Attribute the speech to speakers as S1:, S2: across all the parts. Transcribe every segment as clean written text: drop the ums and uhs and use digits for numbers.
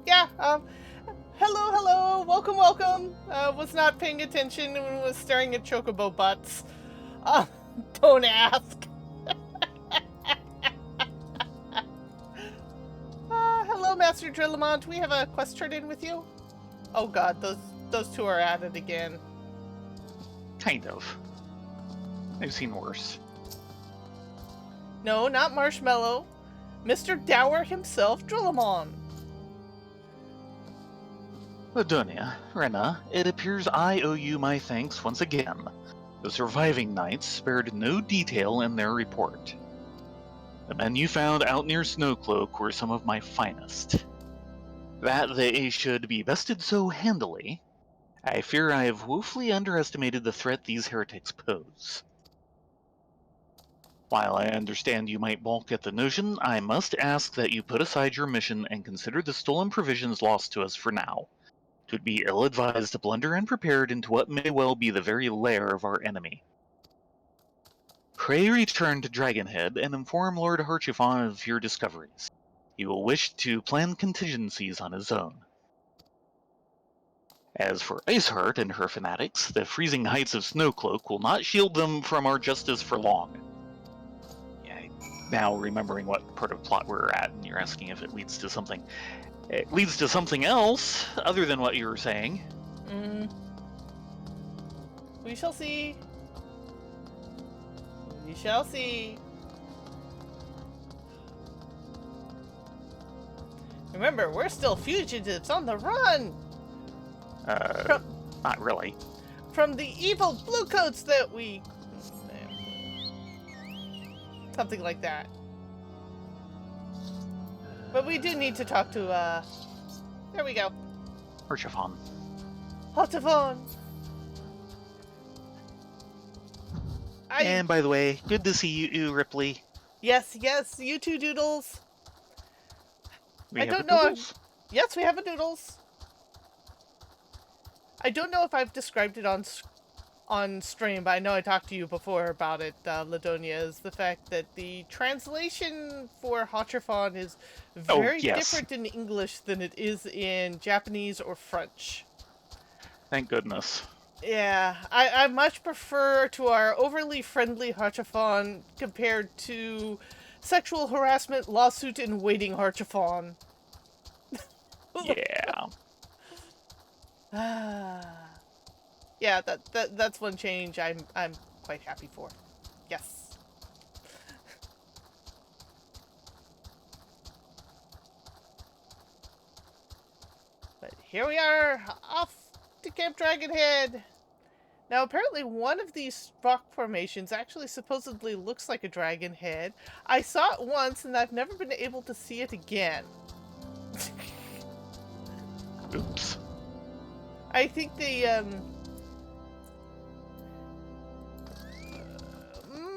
S1: Yeah, hello, welcome. Was not paying attention and was staring at chocobo butts. Uh, don't ask. Hello, Master Drillamont. We have a quest turned in with you. Oh god, those two are at it again.
S2: Kind of. I've seen worse.
S1: No, not Marshmallow. Mr. Dower himself, Drillamon.
S2: Ladonia, Rena, it appears I owe you my thanks once again. The surviving knights spared no detail in their report. The men you found out near Snowcloak were some of my finest. That they should be bested so handily, I fear I have woefully underestimated the threat these heretics pose. While I understand you might balk at the notion, I must ask that you put aside your mission and consider the stolen provisions lost to us for now. 'Twould be ill-advised to blunder unprepared into what may well be the very lair of our enemy. Pray return to Dragonhead and inform Lord Harchifon of your discoveries. He will wish to plan contingencies on his own. As for Iceheart and her fanatics, the freezing heights of Snowcloak will not shield them from our justice for long. Yeah, now remembering what part of plot we're at, and you're asking if it leads to something. It leads to something else, other than what you were saying.
S1: We shall see. We shall see. Remember, we're still fugitives on the run!
S2: Not really.
S1: From the evil bluecoats that we... Something like that. But we do need to talk to, there we go.
S2: Harchifon.
S1: Harchifon!
S2: And by the way, good to see you, Ripley.
S1: Yes, you too, Doodles.
S2: I don't know.
S1: Yes, we have a Doodles. I don't know if I've described it on stream, but I know I talked to you before about it, Ladonia, is the fact that the translation for Harchifon is very different in English than it is in Japanese or French.
S2: Thank goodness.
S1: Yeah, I much prefer to our overly friendly Harchifon compared to sexual harassment lawsuit in waiting Harchifon.
S2: Yeah.
S1: Yeah, that's one change I'm quite happy for. Yes. But here we are, off to Camp Dragonhead. Now, apparently one of these rock formations actually supposedly looks like a dragon head. I saw it once, and I've never been able to see it again.
S2: Oops.
S1: I think they,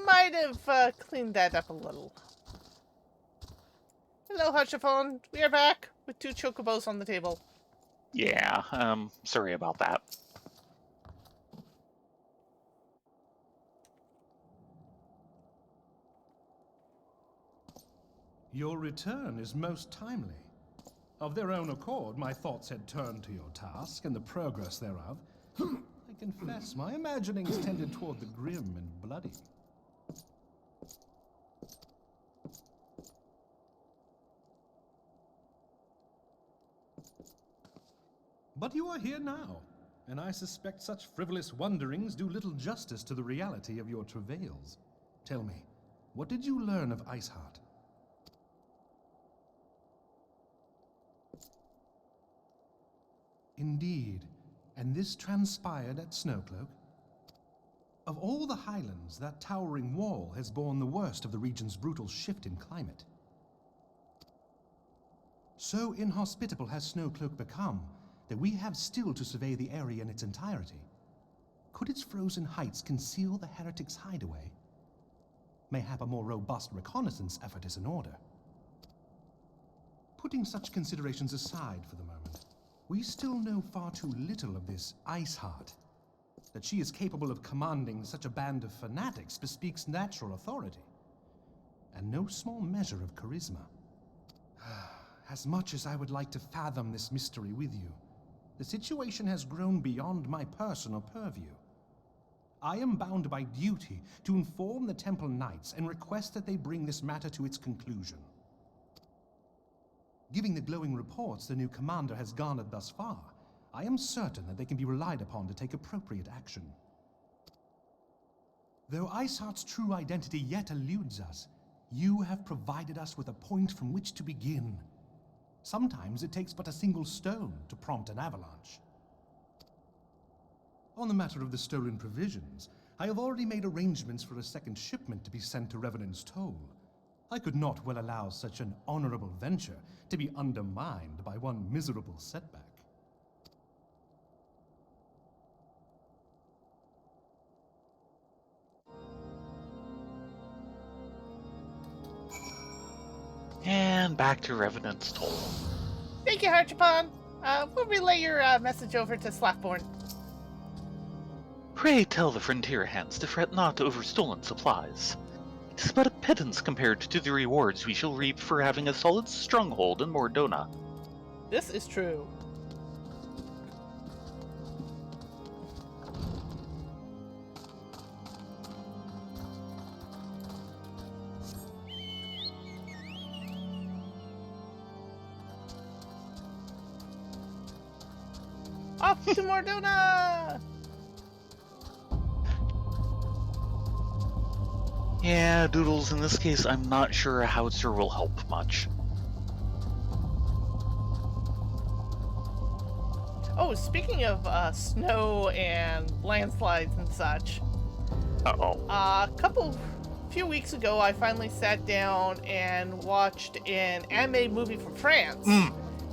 S1: might have cleaned that up a little. Hello, Harchifon. We are back with 2 chocobos on the table.
S2: Yeah, sorry about that.
S3: Your return is most timely. Of their own accord, my thoughts had turned to your task and the progress thereof. I confess, my imaginings tended toward the grim and bloody. But you are here now, and I suspect such frivolous wonderings do little justice to the reality of your travails. Tell me, what did you learn of Iceheart? Indeed, and this transpired at Snowcloak? Of all the highlands, that towering wall has borne the worst of the region's brutal shift in climate. So inhospitable has Snowcloak become that we have still to survey the area in its entirety. Could its frozen heights conceal the heretics' hideaway? Mayhap a more robust reconnaissance effort is in order. Putting such considerations aside for the moment, we still know far too little of this Iceheart. That she is capable of commanding such a band of fanatics bespeaks natural authority, and no small measure of charisma. As much as I would like to fathom this mystery with you, the situation has grown beyond my personal purview. I am bound by duty to inform the Temple Knights and request that they bring this matter to its conclusion. Given the glowing reports the new commander has garnered thus far, I am certain that they can be relied upon to take appropriate action. Though Iceheart's true identity yet eludes us, you have provided us with a point from which to begin. Sometimes it takes but a single stone to prompt an avalanche. On the matter of the stolen provisions, I have already made arrangements for a second shipment to be sent to Revenant's Toll. I could not well allow such an honorable venture to be undermined by one miserable setback.
S2: And back to Revenant's Toll.
S1: Thank you, Harchapon. We'll relay your message over to Slackborn.
S2: Pray tell the frontier hands to fret not over stolen supplies. It is but a pittance compared to the rewards we shall reap for having a solid stronghold in Mordona.
S1: This is true. Off to Mordona!
S2: Yeah, Doodles, in this case, I'm not sure a howitzer will help much.
S1: Oh, speaking of snow and landslides and such.
S2: Uh-oh.
S1: Few weeks ago, I finally sat down and watched an anime movie from France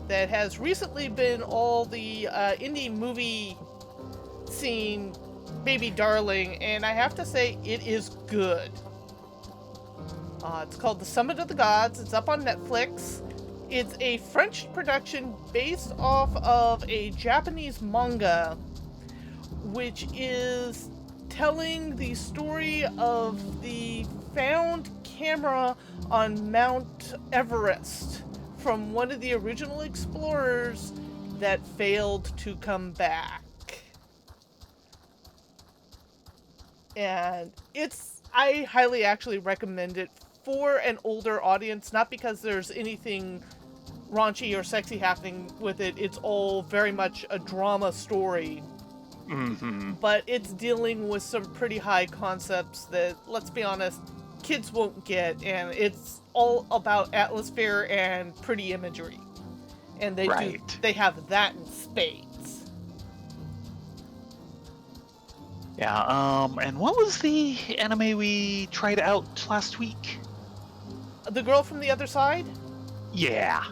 S1: that has recently been all the indie movie scene baby darling, and I have to say, it is good. It's called The Summit of the Gods. It's up on Netflix. It's a French production based off of a Japanese manga, which is telling the story of the found camera on Mount Everest from one of the original explorers that failed to come back. And I highly actually recommend it for an older audience, not because there's anything raunchy or sexy happening with it. It's all very much a drama story.
S2: Mm-hmm.
S1: But it's dealing with some pretty high concepts that, let's be honest, kids won't get, and it's all about atmosphere and pretty imagery. And they have that in spades.
S2: Yeah, and what was the anime we tried out last week?
S1: The Girl from the Other Side?
S2: Yeah.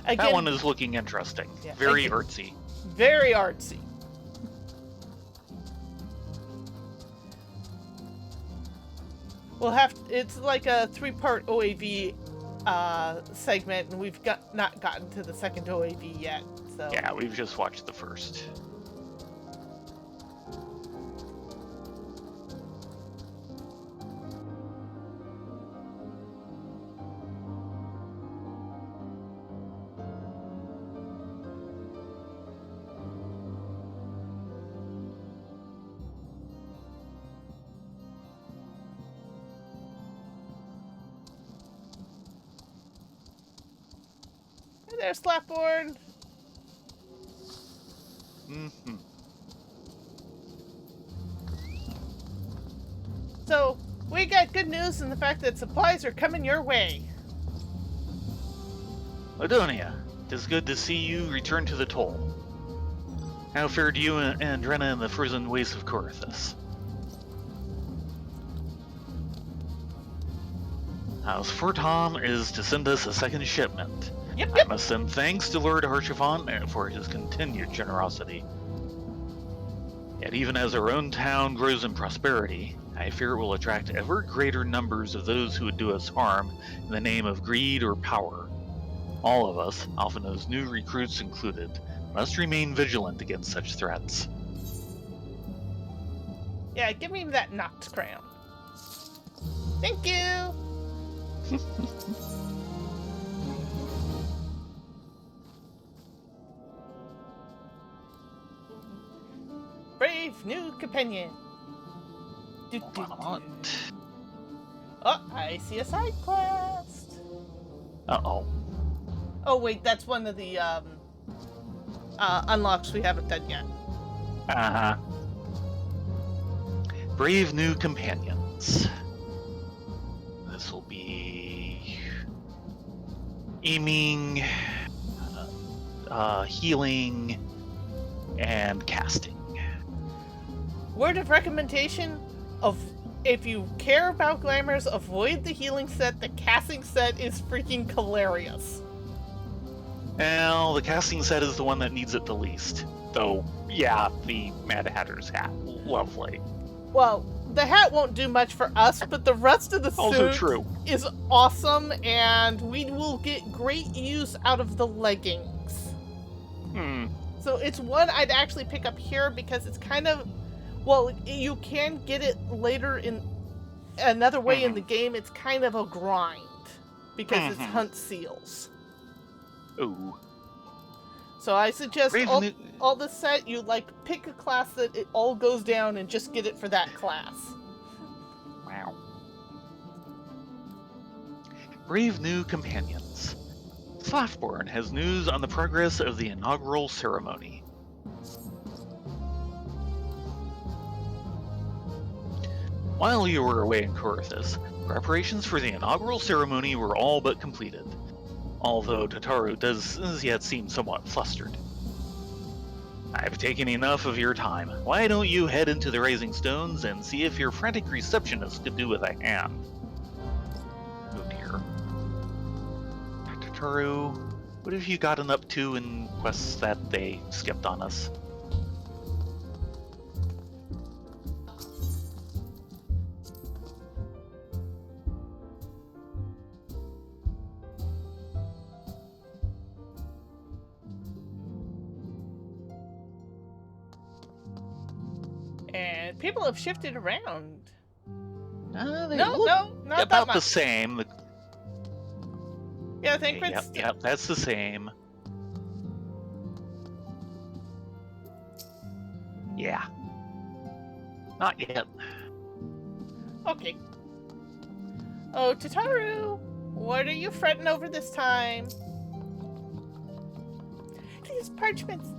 S1: Again,
S2: that one is looking interesting.
S1: Yeah,
S2: very artsy.
S1: Very artsy. It's like a 3-part OAV segment, and we've not gotten to the second OAV yet. So
S2: yeah, we've just watched the first.
S1: There's Slapboard.
S2: Mm-hmm.
S1: So, we got good news in the fact that supplies are coming your way.
S2: Ladonia, it is good to see you return to the Toll. How fared you and Drenna in the frozen wastes of Corythus? How's Fortom is to send us a second shipment.
S1: Yep.
S2: I must send thanks to Lord Harchifon for his continued generosity. Yet even as our own town grows in prosperity, I fear it will attract ever greater numbers of those who would do us harm in the name of greed or power. All of us, often those new recruits included, must remain vigilant against such threats.
S1: Yeah, give me that Noct crown. Thank you! Brave new companion.
S2: Hold on.
S1: Oh, I see a side quest.
S2: Uh-oh.
S1: Oh wait, that's one of the unlocks we haven't done yet.
S2: Uh-huh. Brave new companions. This will be aiming, healing, and casting.
S1: Word of recommendation of if you care about glamours, avoid the healing set. The casting set is freaking hilarious.
S2: Well, the casting set is the one that needs it the least. Though, yeah, the Mad Hatter's hat. Lovely.
S1: Well, the hat won't do much for us, but the rest of the
S2: Also
S1: suit
S2: true.
S1: is awesome, and we will get great use out of the leggings. So it's one I'd actually pick up here because it's kind of, well, you can get it later in another way in the game. It's kind of a grind because it's hunt seals.
S2: Ooh.
S1: So I suggest all the set, you pick a class that it all goes down and just get it for that class.
S2: Wow. Brave new companions. Slaftborn has news on the progress of the inaugural ceremony. While you were away in Corythus, preparations for the inaugural ceremony were all but completed, although Tataru does yet seem somewhat flustered. I've taken enough of your time. Why don't you head into the Rising Stones and see if your frantic receptionist could do with a hand? Oh dear. Tataru, what have you gotten up to in quests that they skipped on us?
S1: And people have shifted around.
S2: They
S1: No,
S2: look
S1: not that
S2: about
S1: much.
S2: the same.
S1: Yeah, I think
S2: Yep, that's the same. Yeah. Not yet.
S1: Okay. Oh, Tataru, what are you fretting over this time? These parchments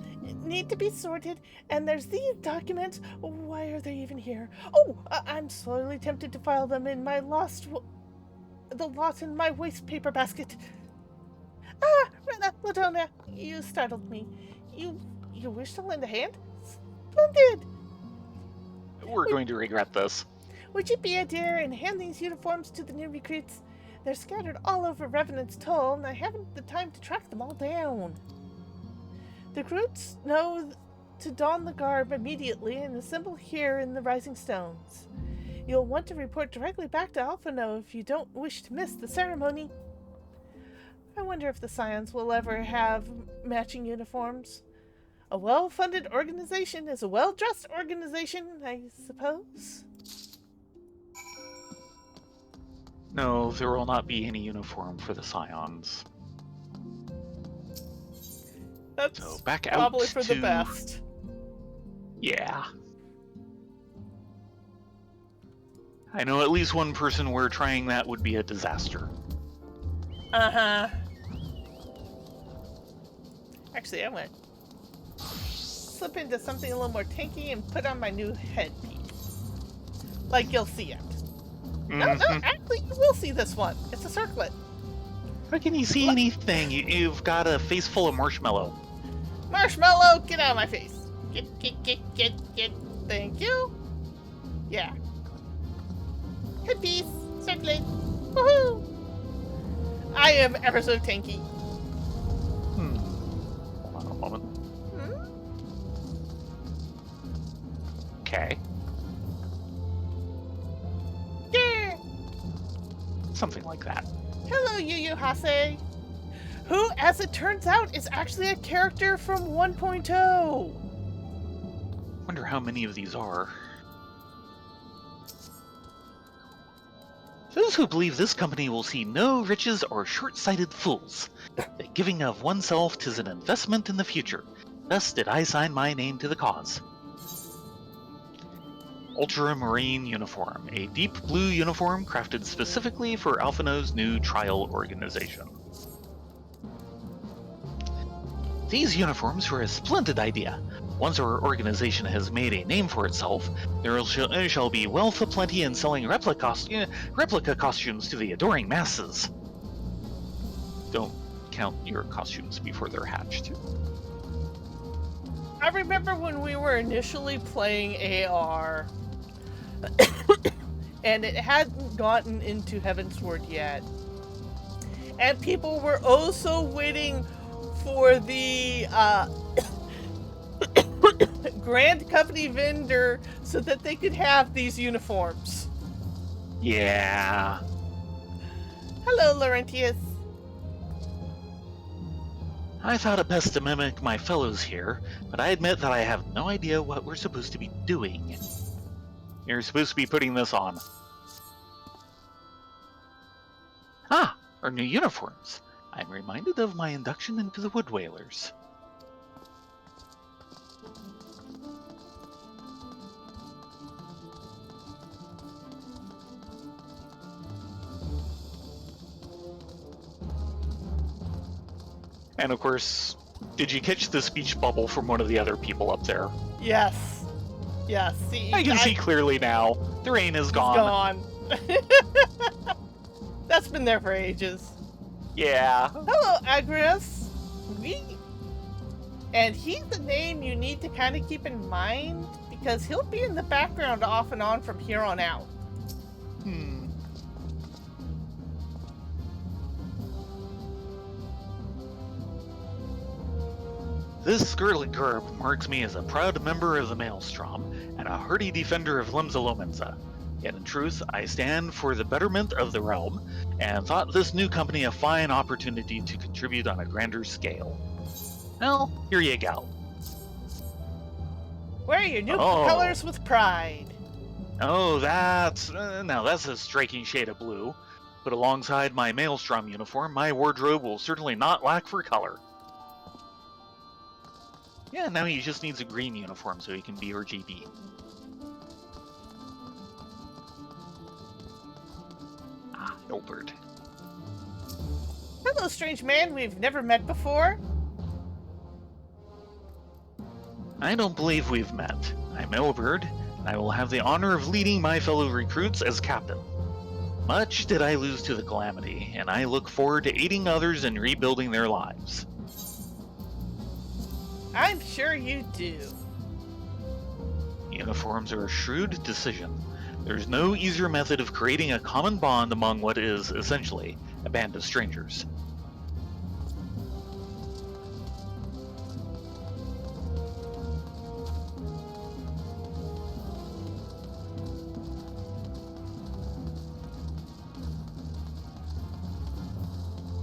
S1: need to be sorted, and there's these documents. Why are they even here? Oh, I'm slowly tempted to file them in my the lot in my waste paper basket. Ah, Rena, Ladonia, you startled me. You wish to lend a hand? Splendid!
S2: We're going to regret this.
S1: Would you be a dear and hand these uniforms to the new recruits? They're scattered all over Revenant's Toll, and I haven't the time to track them all down. The recruits know to don the garb immediately and assemble here in the Rising Stones. You'll want to report directly back to Alphano if you don't wish to miss the ceremony. I wonder if the Scions will ever have matching uniforms. A well-funded organization is a well-dressed organization, I suppose.
S2: No, there will not be any uniform for the Scions.
S1: That's
S2: So back out
S1: probably for
S2: to...
S1: the best.
S2: Yeah. I know at least one person where trying that would be a disaster.
S1: Uh-huh. Actually, I went slip into something a little more tanky and put on my new headpiece. Like you'll see it. No, actually, you will see this one. It's a circlet.
S2: How can you see anything? You've got a face full of marshmallow.
S1: Marshmallow, get out of my face. Get. Thank you. Yeah. Headpiece, circlet. Woohoo! I am ever so tanky.
S2: Hold on a moment. Okay.
S1: Yeah.
S2: Something like that.
S1: Hello, Yu Hase. Who, as it turns out, is actually a character from 1.0.
S2: Wonder how many of these are. Those who believe this company will see no riches or short-sighted fools. The giving of oneself 'tis an investment in the future. Thus did I sign my name to the cause. Ultramarine uniform, a deep blue uniform crafted specifically for Alphino's new trial organization. These uniforms were a splendid idea. Once our organization has made a name for itself, there shall be wealth aplenty in selling replica costumes to the adoring masses. Don't count your costumes before they're hatched.
S1: I remember when we were initially playing AR, and it hadn't gotten into Heavensward yet, and people were also waiting for the Grand Company vendor so that they could have these uniforms.
S2: Yeah.
S1: Hello, Laurentius.
S2: I thought it best to mimic my fellows here, but I admit that I have no idea what we're supposed to be doing. You're supposed to be putting this on. Ah, our new uniforms. I'm reminded of my induction into the Wood Whalers. And of course, did you catch the speech bubble from one of the other people up there?
S1: Yes. Yes. See,
S2: I can see clearly now. The rain is gone.
S1: That's been there for ages.
S2: Yeah.
S1: Hello, Agrius. And he's the name you need to kind of keep in mind, because he'll be in the background off and on from here on out.
S2: This scarlet garb marks me as a proud member of the Maelstrom and a hardy defender of Limsa. Yet in truth, I stand for the betterment of the realm, and thought this new company a fine opportunity to contribute on a grander scale. Well, here you go.
S1: Wear your new colors with pride.
S2: Oh, that's... now that's a striking shade of blue. But alongside my Maelstrom uniform, my wardrobe will certainly not lack for color. Yeah, now he just needs a green uniform so he can be RGB. Ah, Hilbert.
S1: Hello, strange man we've never met before.
S2: I don't believe we've met. I'm Elbert, and I will have the honor of leading my fellow recruits as captain. Much did I lose to the Calamity, and I look forward to aiding others in rebuilding their lives.
S1: I'm sure you do.
S2: Uniforms are a shrewd decision. There's no easier method of creating a common bond among what is, essentially, a band of strangers.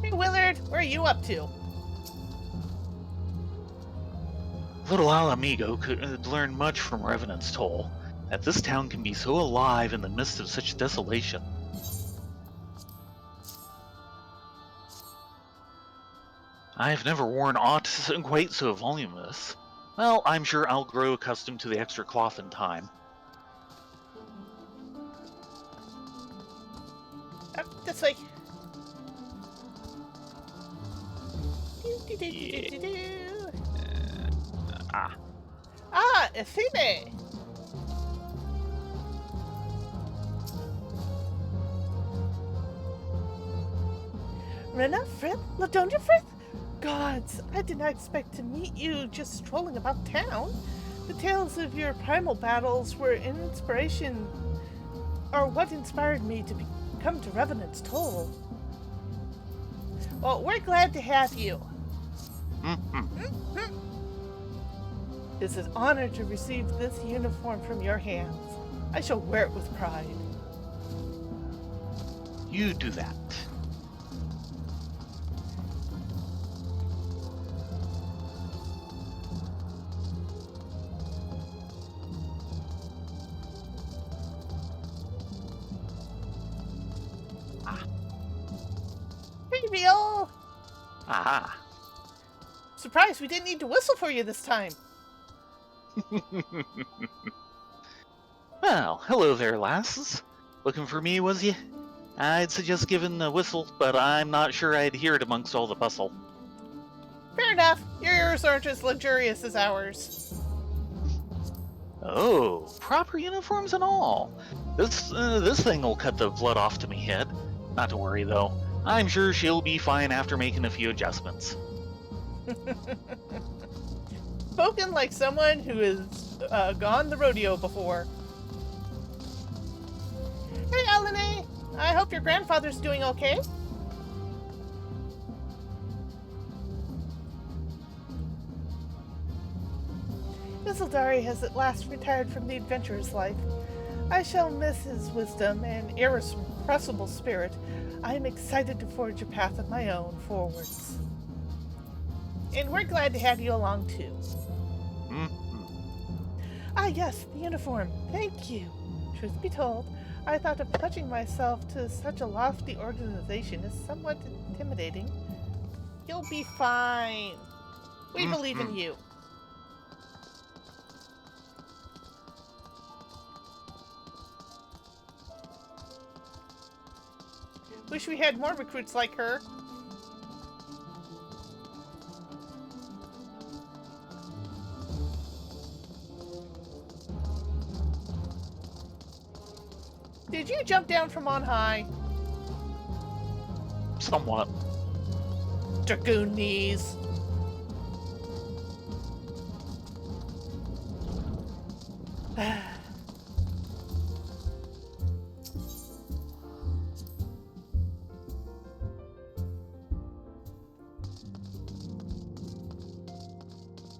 S1: Hey, Willard, where are you up to?
S2: Little Alamigo could learn much from Revenant's Toll, that this town can be so alive in the midst of such desolation. I've never worn aught quite so voluminous. Well, I'm sure I'll grow accustomed to the extra cloth in time.
S1: This way. Athene! Rena, Frith, Ladonia Frith? Gods, I did not expect to meet you just strolling about town. The tales of your primal battles were an inspiration, or what inspired me to come to Revenant's Toll. Well, we're glad to have you. It's an honor to receive this uniform from your hands. I shall wear it with pride.
S2: You do that.
S1: Hey, Real!
S2: Aha.
S1: Surprised we didn't need to whistle for you this time.
S2: Well, hello there, lasses. Looking for me, was ye? I'd suggest giving a whistle, but I'm not sure I'd hear it amongst all the bustle.
S1: Fair enough. Your ears aren't as luxurious as ours.
S2: Oh, proper uniforms and all. This thing'll cut the blood off to me head. Not to worry, though. I'm sure she'll be fine after making a few adjustments.
S1: Spoken like someone who has gone the rodeo before. Hey, Elene! I hope your grandfather's doing okay. Isildari has at last retired from the adventurer's life. I shall miss his wisdom and irrepressible spirit. I am excited to forge a path of my own forwards. And we're glad to have you along, too. Ah, yes, the uniform. Thank you. Truth be told, I thought of pledging myself to such a lofty organization is somewhat intimidating. You'll be fine. We believe in you. Wish we had more recruits like her. Did you jump down from on high?
S2: Somewhat.
S1: Dragoon knees.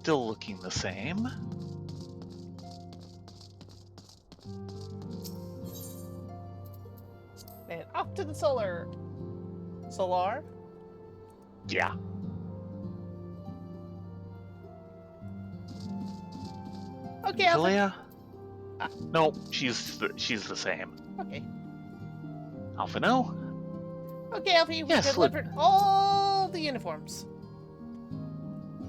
S2: Still looking the same.
S1: And off to the solar. Solar?
S2: Yeah.
S1: Okay, Alpha.
S2: Jalea? No, she's the same.
S1: Okay.
S2: Alpha, no?
S1: Okay, Alfie, we
S2: Yes,
S1: delivered all the uniforms.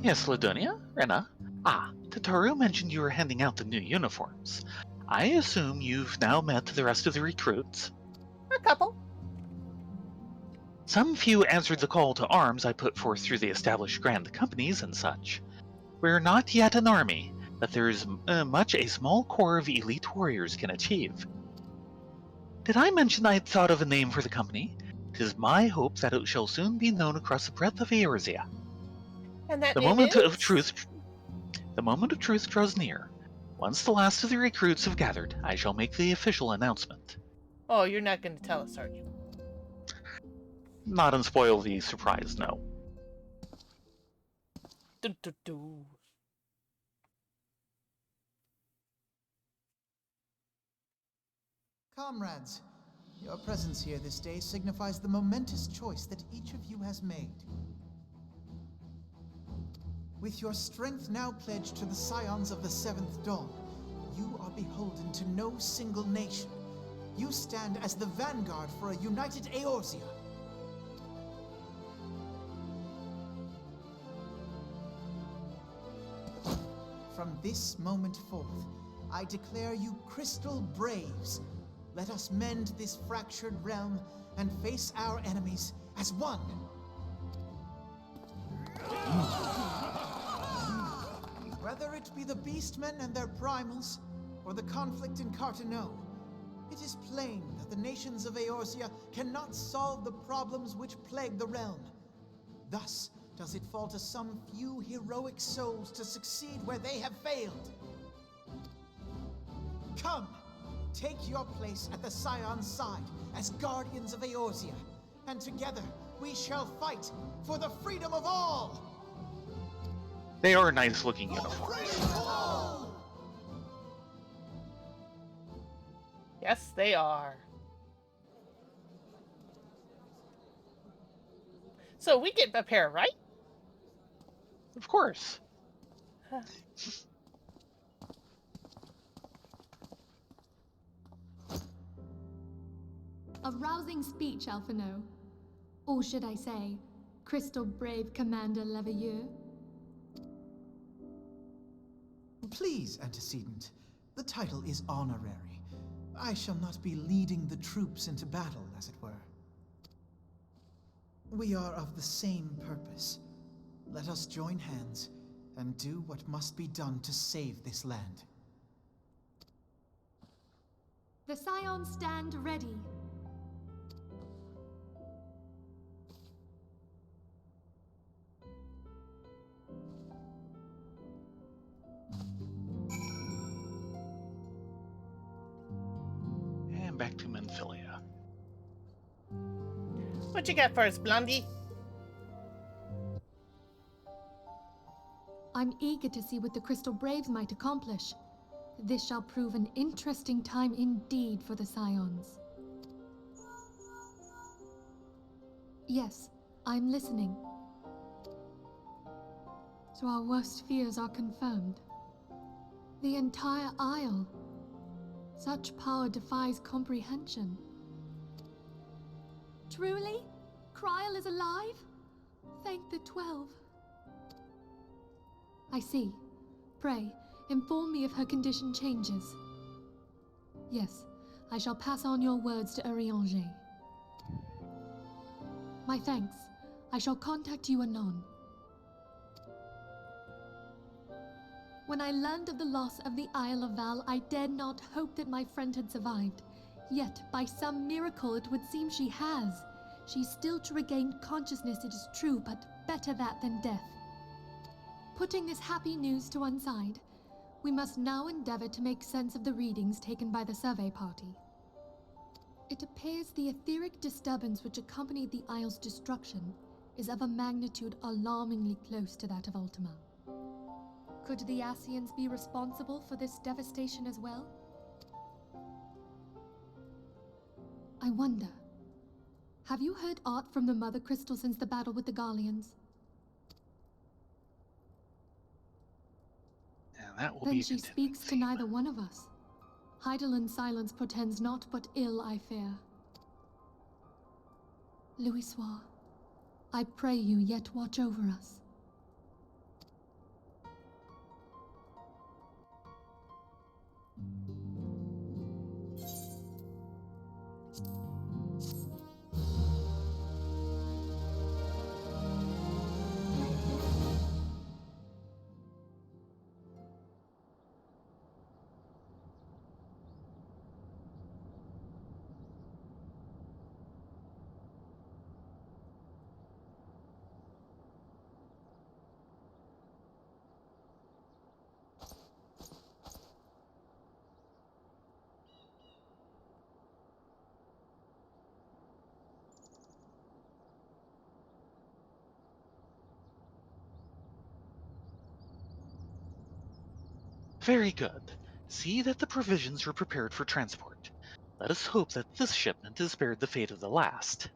S2: Yes, Ladonia? Rena? Ah, Tataru mentioned you were handing out the new uniforms. I assume you've now met the rest of the recruits?
S1: A couple.
S2: Some few answered the call to arms I put forth through the established grand companies and such. We're not yet an army, but there is much a small corps of elite warriors can achieve. Did I mention I'd thought of a name for the company? 'Tis my hope that it shall soon be known across the breadth of Eorzea.
S1: And that
S2: The
S1: name
S2: moment
S1: is?
S2: of truth draws near. Once the last of the recruits have gathered, I shall make the official announcement.
S1: Oh, you're not going to tell us, are you?
S2: Not unspoil the surprise, no.
S1: Do, do, do.
S4: Comrades, your presence here this day signifies the momentous choice that each of you has made. With your strength now pledged to the scions of the Seventh Dawn, you are beholden to no single nation. You stand as the vanguard for a united Eorzea. From this moment forth, I declare you Crystal Braves. Let us mend this fractured realm and face our enemies as one. Whether it be the Beastmen and their primals, or the conflict in Carteneau, it is plain that the nations of Eorzea cannot solve the problems which plague the realm. Thus does it fall to some few heroic souls to succeed where they have failed. Come, take your place at the Scion's side as guardians of Eorzea, and together we shall fight for the freedom of all!
S2: They are nice-looking uniforms.
S1: Yes, they are. So we get a pair, right?
S2: Of course.
S5: A rousing speech, Alphino. Or should I say, Crystal Brave Commander Leveilleur?
S4: Please, Antecedent. The title is honorary. I shall not be leading the troops into battle, as it were. We are of the same purpose. Let us join hands and do what must be done to save this land.
S5: The Scions stand ready.
S2: And back to Menphilia.
S1: What you got for us, Blondie?
S5: I'm eager to see what the Crystal Braves might accomplish. This shall prove an interesting time indeed for the Scions. Yes, I'm listening. So our worst fears are confirmed. The entire Isle. Such power defies comprehension. Truly? Kryl is alive? Thank the 12. I see. Pray, inform me if her condition changes. Yes, I shall pass on your words to Eorzea. My thanks. I shall contact you anon. When I learned of the loss of the Isle of Val, I dared not hope that my friend had survived. Yet, by some miracle, it would seem she has. She's still to regain consciousness, it is true, but better that than death. Putting this happy news to one side, we must now endeavor to make sense of the readings taken by the survey party. It appears the etheric disturbance which accompanied the Isle's destruction is of a magnitude alarmingly close to that of Ultima. Could the Ascians be responsible for this devastation as well? I wonder, have you heard aught from the Mother Crystal since the battle with the Garleans?
S2: And that will
S5: Then
S2: be a
S5: she speaks to neither one of us. Heidelin silence portends naught but ill, I fear. Louisoix, I pray you yet watch over us.
S2: Very good. See that the provisions are prepared for transport. Let us hope that this shipment is spared the fate of the last.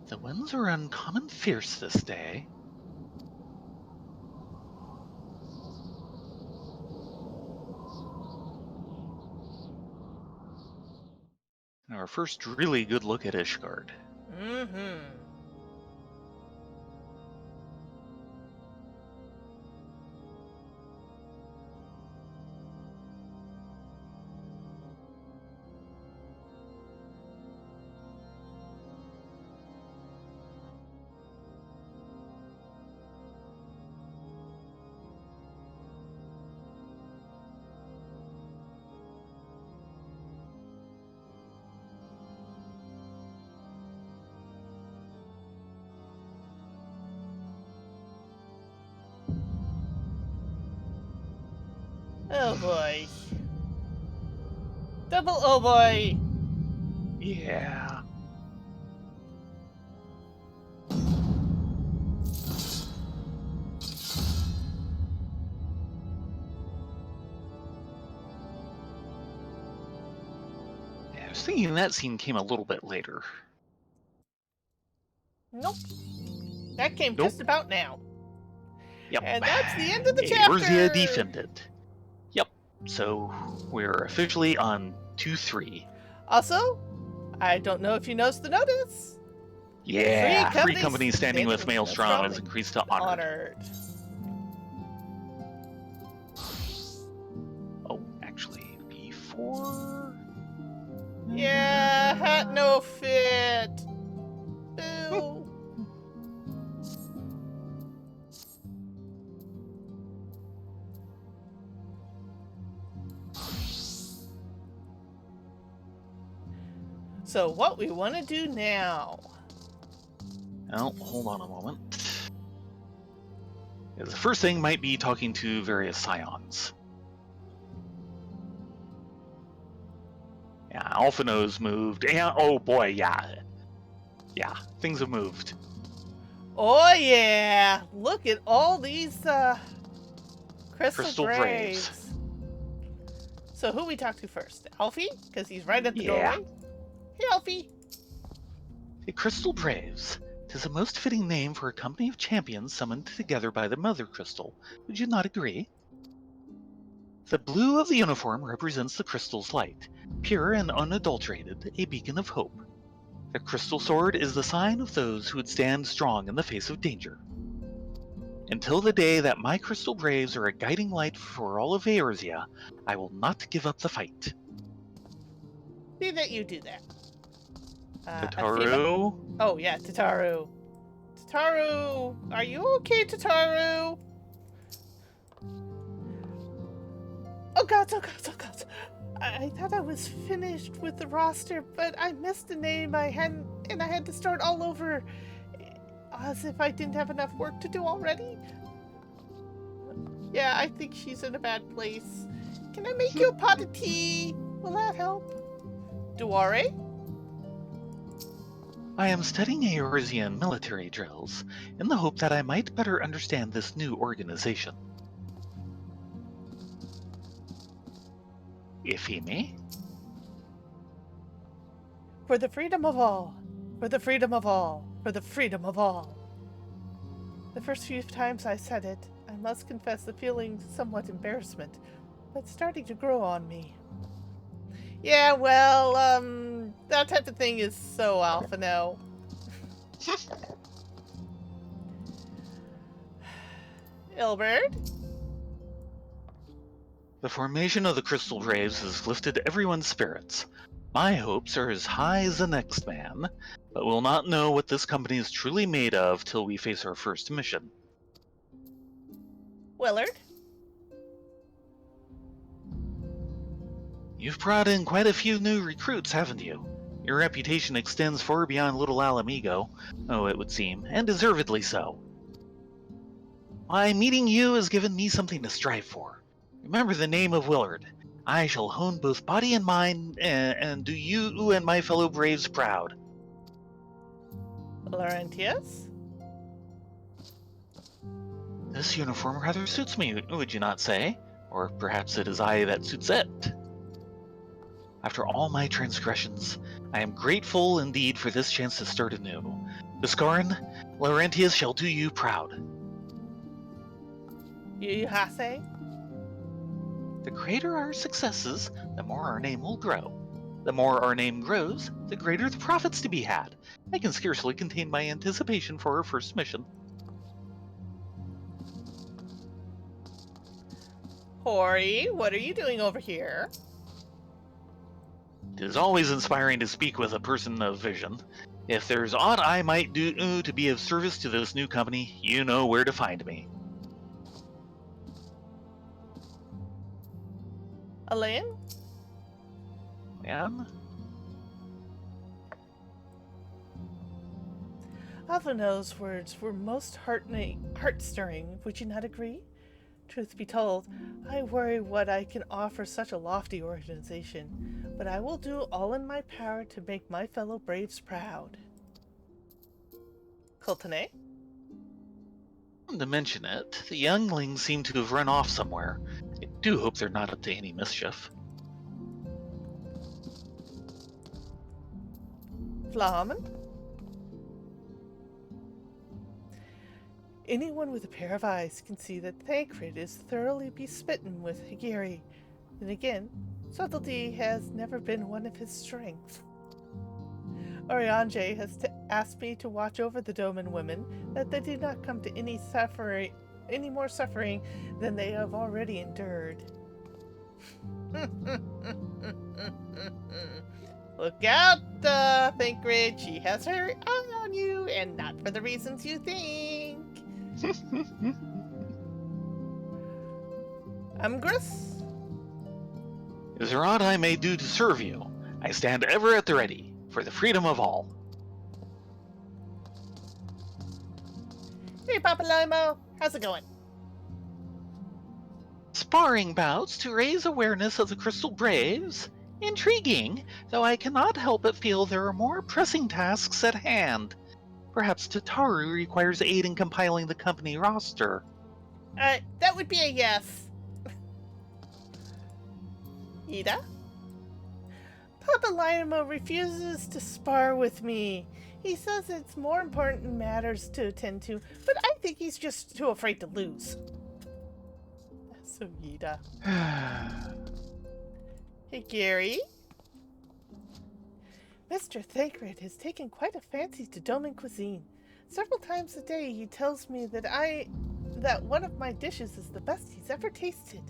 S2: The winds are uncommon fierce this day. Our first really good look at Ishgard.
S1: Mm-hmm. Oh boy. Double oh boy.
S2: Yeah. I was thinking that scene came a little bit later.
S1: Nope. That came
S2: Nope.
S1: just about now.
S2: Yep.
S1: And that's the end of the
S2: Eorzea
S1: chapter!
S2: defended. Yep. So we're officially on 2-3.
S1: Also, I don't know if you noticed the notice.
S2: Yeah, free company standing with Maelstrom is increased to honored. Oh, actually, before...
S1: Yeah, hat no fit. Boo. So what we want to do now?
S2: Well, hold on a moment. The first thing might be talking to various scions. Yeah, Alphino's moved, and oh boy, yeah, things have moved.
S1: Oh yeah! Look at all these crystal
S2: Braves.
S1: graves. So who we talk to first? Alfie? Because he's right at the doorway. Hey, Alfie.
S2: The Crystal Braves. 'Tis a most fitting name for a company of champions summoned together by the Mother Crystal. Would you not agree? The blue of the uniform represents the crystal's light, pure and unadulterated, a beacon of hope. The crystal sword is the sign of those who would stand strong in the face of danger. Until the day that my Crystal Braves are a guiding light for all of Eorzea, I will not give up the fight.
S1: See that you do that.
S2: Tataru?
S1: Oh yeah, Tataru. Tataru! Are you okay, Tataru? Oh god, oh god, oh god. I thought I was finished with the roster, but I missed a name I had to start all over. As if I didn't have enough work to do already. Yeah, I think she's in a bad place. Can I make you a pot of tea? Will that help? Duare?
S2: I am studying Eorzean military drills in the hope that I might better understand this new organization. Ifime?
S1: For the freedom of all. For the freedom of all. For the freedom of all. The first few times I said it, I must confess the feeling somewhat embarrassment, but starting to grow on me. Yeah, well, that type of thing is so Alphino. Ilbert?
S2: The formation of the Crystal Braves has lifted everyone's spirits. My hopes are as high as the next man, but we'll not know what this company is truly made of till we face our first mission.
S1: Willard?
S2: You've brought in quite a few new recruits, haven't you? Your reputation extends far beyond Little Alamigo, it would seem, and deservedly so. Why, meeting you has given me something to strive for. Remember the name of Willard. I shall hone both body and mind, and do you and my fellow Braves proud.
S1: Laurentius?
S2: This uniform rather suits me, would you not say? Or perhaps it is I that suits it. After all my transgressions, I am grateful indeed for this chance to start anew. Biscarin, Laurentius shall do you proud.
S1: Yuhase?
S2: The greater our successes, the more our name will grow. The more our name grows, the greater the profits to be had. I can scarcely contain my anticipation for our first mission.
S1: Hori, what are you doing over here?
S2: It is always inspiring to speak with a person of vision. If there's aught I might do to be of service to this new company, you know where to find me.
S1: Elaine?
S2: Ma'am?
S1: Alphino's words were most heart-stirring, would you not agree? Truth be told, I worry what I can offer such a lofty organization, but I will do all in my power to make my fellow Braves proud. Coltene?
S2: To mention it, the younglings seem to have run off somewhere. I do hope they're not up to any mischief.
S1: Flamen? Anyone with a pair of eyes can see that Thancred is thoroughly besmitten with Higiri. Then again, subtlety has never been one of his strengths. Oriange has asked me to watch over the Doman women, that they do not come to any more suffering than they have already endured. Look out, Thancred. She has her eye on you, and not for the reasons you think. Umgrus?
S2: Is there aught I may do to serve you? I stand ever at the ready, for the freedom of all.
S1: Hey, Papa Limo. How's it going?
S2: Sparring bouts to raise awareness of the Crystal Braves? Intriguing, though I cannot help but feel there are more pressing tasks at hand. Perhaps Tataru requires aid in compiling the company roster.
S1: That would be a yes. Ida? Papa Lionmo refuses to spar with me. He says it's more important matters to attend to, but I think he's just too afraid to lose. So Ida. Hey, Gary. Mr. Thancred has taken quite a fancy to Doman cuisine. Several times a day he tells me that one of my dishes is the best he's ever tasted.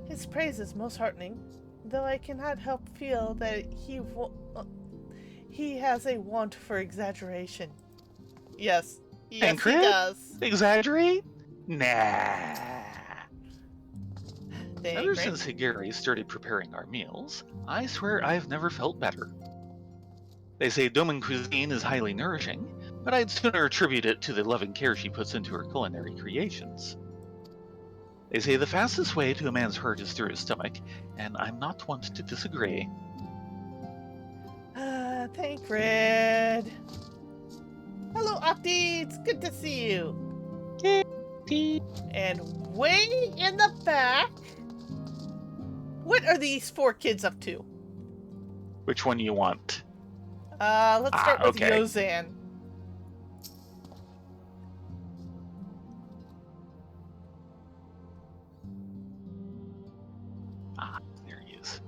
S1: His praise is most heartening, though I cannot help feel that he has a want for exaggeration. Yes, he does.
S2: Exaggerate? Nah. Ever
S1: Thancred.
S2: since Higiri started preparing our meals, I swear I've never felt better. They say Doman cuisine is highly nourishing, but I'd sooner attribute it to the love and care she puts into her culinary creations. They say the fastest way to a man's heart is through his stomach, and I'm not one to disagree.
S1: Thancred. Hello, Opti. It's good to see you. And way in the back, what are these 4 kids up to?
S2: Which one you want?
S1: Let's start with
S2: okay.
S1: Yozan.
S2: There he is.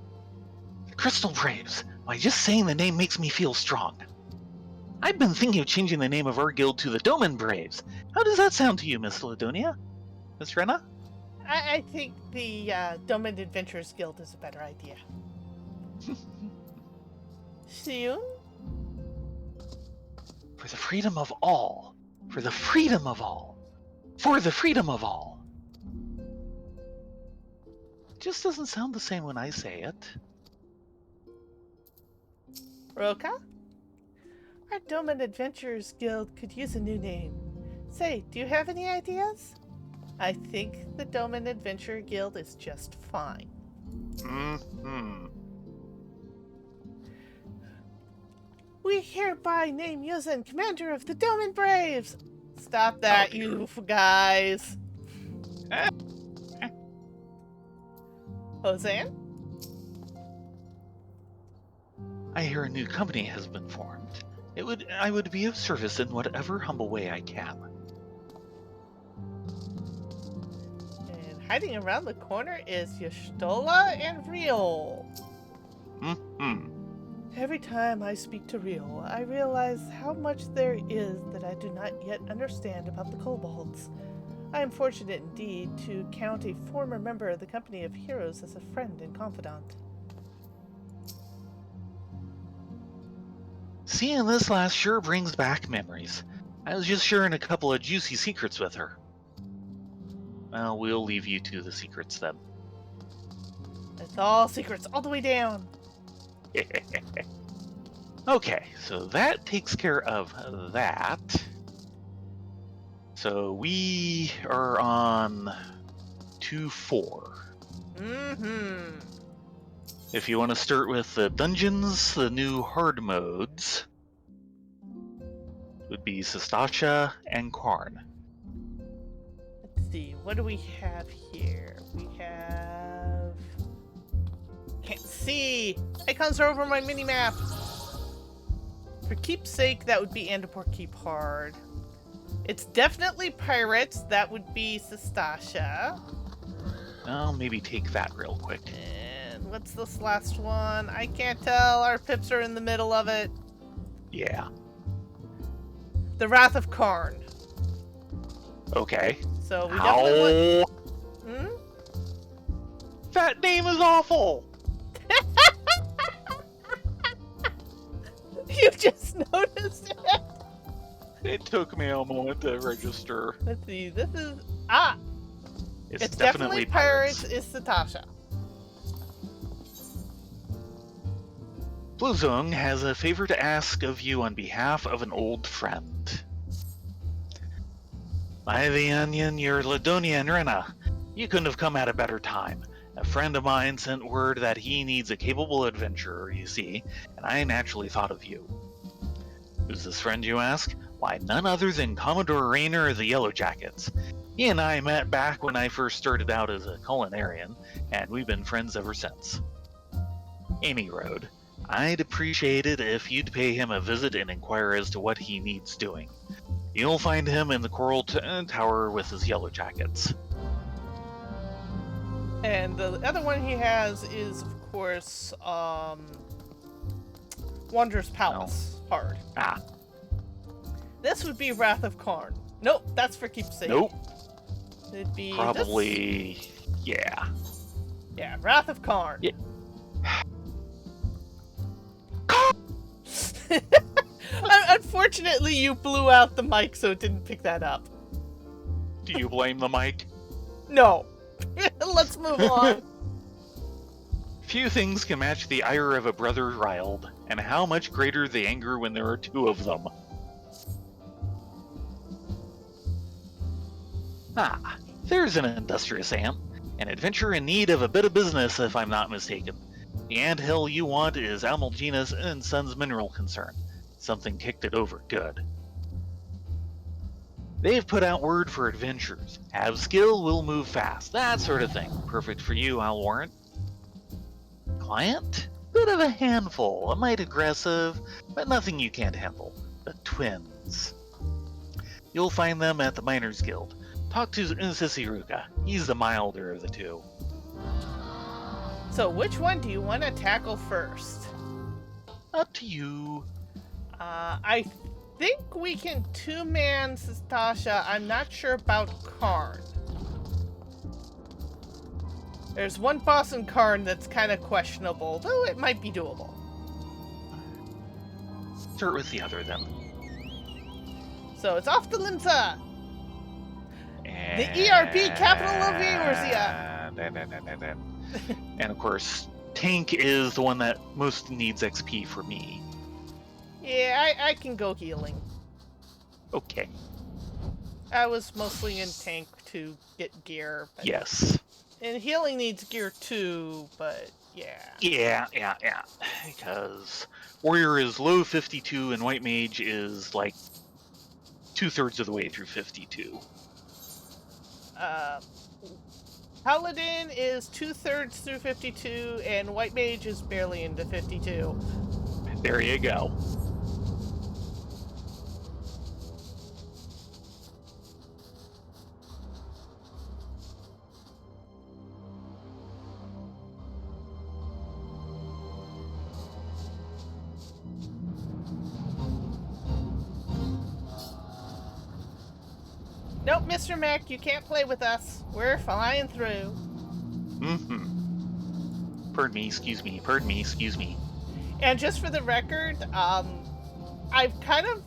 S2: The Crystal Braves. Why, just saying the name makes me feel strong. I've been thinking of changing the name of our guild to the Doman Braves. How does that sound to you, Miss Ladonia? Miss Rena?
S1: I think the Doman Adventurers Guild is a better idea. Soon?
S2: For the freedom of all. For the freedom of all. For the freedom of all. It just doesn't sound the same when I say it.
S1: Roka? Our Doman Adventurers Guild could use a new name. Say, do you have any ideas? I think the Doman Adventure Guild is just fine.
S2: Mm-hmm.
S1: We hereby name Yuzan commander of the Doman Braves! Stop that, you guys! Hosean?
S2: I hear a new company has been formed. I would be of service in whatever humble way I can.
S1: And hiding around the corner is Y'shtola and Riol.
S2: Mm-hmm.
S1: Every time I speak to Riol, I realize how much there is that I do not yet understand about the kobolds. I am fortunate indeed to count a former member of the Company of Heroes as a friend and confidant.
S2: Seeing this last sure brings back memories. I was just sharing a couple of juicy secrets with her. Well, we'll leave you to the secrets then.
S1: It's all secrets all the way down.
S2: Okay, so that takes care of that. So we are on 2-4.
S1: Mm-hmm.
S2: If you want to start with the dungeons, the new hard modes would be Sestasha and Qarn.
S1: Let's see, what do we have here? We have... Can't see! Icons are over my mini-map! For keepsake, that would be Andapur Keep Hard. It's definitely pirates. That would be Sestasha.
S2: I'll maybe take that real quick.
S1: And what's this last one? I can't tell. Our pips are in the middle of it.
S2: Yeah.
S1: The Wrath of Karn.
S2: Okay.
S1: So we definitely want...
S2: That name is awful!
S1: You just noticed it!
S2: It took me a moment to register.
S1: Let's see, this is... It's definitely pirates. It's Sestasha.
S2: Bluzung has a favor to ask of you on behalf of an old friend. By the onion, you're Ladonia and Rena. You couldn't have come at a better time. A friend of mine sent word that he needs a capable adventurer, you see, and I naturally thought of you. Who's this friend, you ask? Why, none other than Commodore Raynor of the Yellow Jackets. He and I met back when I first started out as a culinarian, and we've been friends ever since. Amy Road. I'd appreciate it if you'd pay him a visit and inquire as to what he needs doing. You'll find him in the Coral Tower with his Yellow Jackets.
S1: And the other one he has is, of course, Wanderer's Palace. Hard. This would be Wrath of Karn. Nope, that's for keepsake.
S2: Nope.
S1: It'd be
S2: probably
S1: this.
S2: Yeah.
S1: Yeah, Wrath of Karn.
S2: Yeah.
S1: Unfortunately, you blew out the mic, so it didn't pick that up.
S2: Do you blame the mic?
S1: No. Let's move on.
S2: Few things can match the ire of a brother riled, and how much greater the anger when there are two of them. There's an industrious ant. An adventurer in need of a bit of business, if I'm not mistaken. The anthill you want is Almulgina's and Sons mineral concern. Something kicked it over good. They've put out word for adventurers. Have skill, will move fast. That sort of thing. Perfect for you, I'll warrant. Client? Bit of a handful. A mite aggressive, but nothing you can't handle. The twins. You'll find them at the Miners Guild. Talk to Sisiruka. He's the milder of the two.
S1: So which one do you want to tackle first?
S2: Up to you.
S1: I think we can two-man Sestasha. I'm not sure about Karn. There's one boss in Karn that's kind of questionable, though it might be doable.
S2: Start with the other then.
S1: So it's off to Limsa! The ERP capital of Eorzea!
S2: And of course, Tank is the one that most needs XP for me.
S1: Yeah, I can go healing.
S2: Okay.
S1: I was mostly in tank to get gear. But...
S2: Yes.
S1: And healing needs gear too, but yeah.
S2: Yeah. Because Warrior is low 52 and White Mage is like 2/3 of the way through 52.
S1: Paladin is 2/3 through 52, and White Mage is barely into 52.
S2: There you go.
S1: Nope, Mr. Mac, you can't play with us. We're flying through.
S2: Pardon me, excuse me.
S1: And just for the record, I've kind of...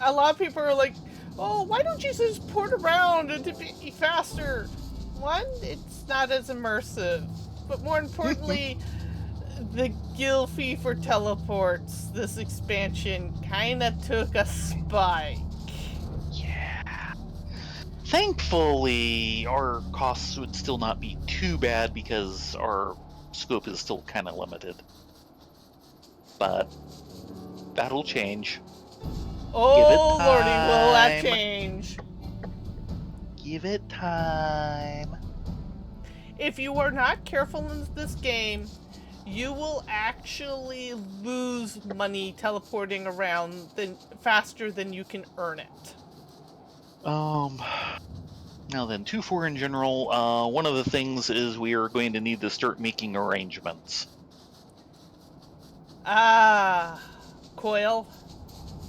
S1: A lot of people are like, oh, why don't you just port around and to be faster? One, it's not as immersive. But more importantly, the gill fee for teleports, this expansion, kind of took a spike.
S2: Thankfully, our costs would still not be too bad because our scope is still kind of limited. But that'll change.
S1: Oh, lordy, will that change?
S2: Give it time.
S1: If you are not careful in this game, you will actually lose money teleporting around faster than you can earn it.
S2: Now then, 2-4 in general, one of the things is we are going to need to start making arrangements.
S1: Ah, Coil.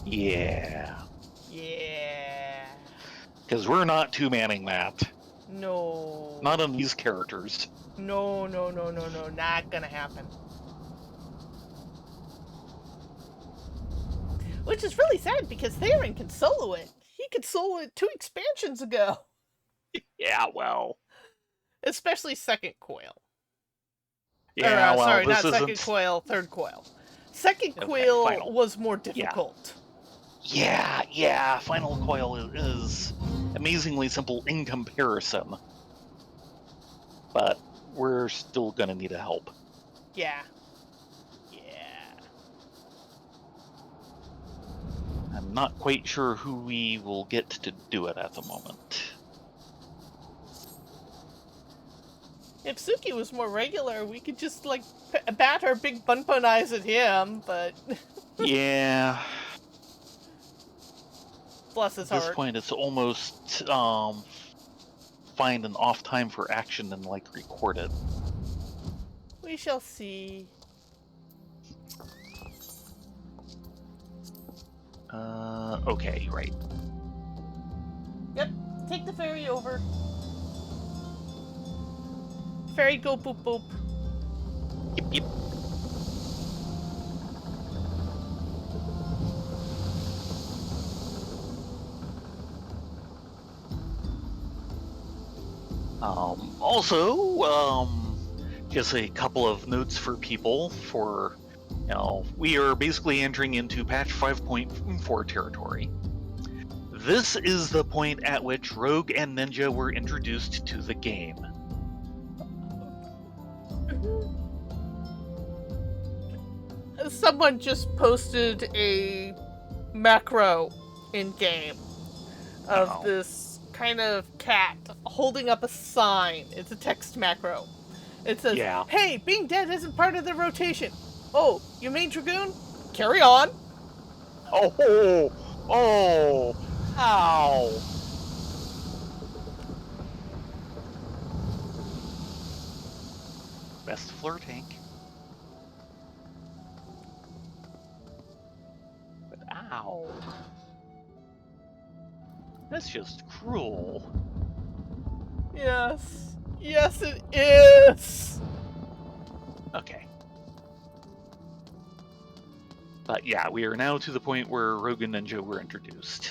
S2: Yeah.
S1: Yeah.
S2: Because we're not two-manning that.
S1: No.
S2: Not on these characters.
S1: No, not gonna happen. Which is really sad because Theron can solo it. He could solo it 2 expansions ago.
S2: Yeah, well.
S1: Especially second coil.
S2: Yeah, well,
S1: sorry,
S2: this
S1: not
S2: isn't...
S1: second coil, third coil. Second
S2: Okay,
S1: coil
S2: final.
S1: was more difficult.
S2: Yeah, final coil is amazingly simple in comparison. But we're still gonna need a help.
S1: Yeah.
S2: I'm not quite sure who we will get to do it at the moment.
S1: If Suki was more regular, we could just, like, bat our big bun eyes at him, but...
S2: Yeah.
S1: Bless his heart.
S2: At this point, it's almost, find an off time for action and, like, record it.
S1: We shall see.
S2: Okay, right.
S1: Yep, take the ferry over. Ferry go boop boop.
S2: Yep. Also, just a couple of notes for people for, we are basically entering into patch 5.4 territory. This is the point at which Rogue and Ninja were introduced to the game.
S1: Someone just posted a macro in-game of this kind of cat holding up a sign. It's a text macro. It says, Hey, being dead isn't part of the rotation. Oh, you mean Dragoon? Carry on.
S2: Oh, ow. Best floor tank. But ow. That's just cruel.
S1: Yes. Yes, it is.
S2: Okay. But yeah, we are now to the point where Rogue and Ninja were introduced.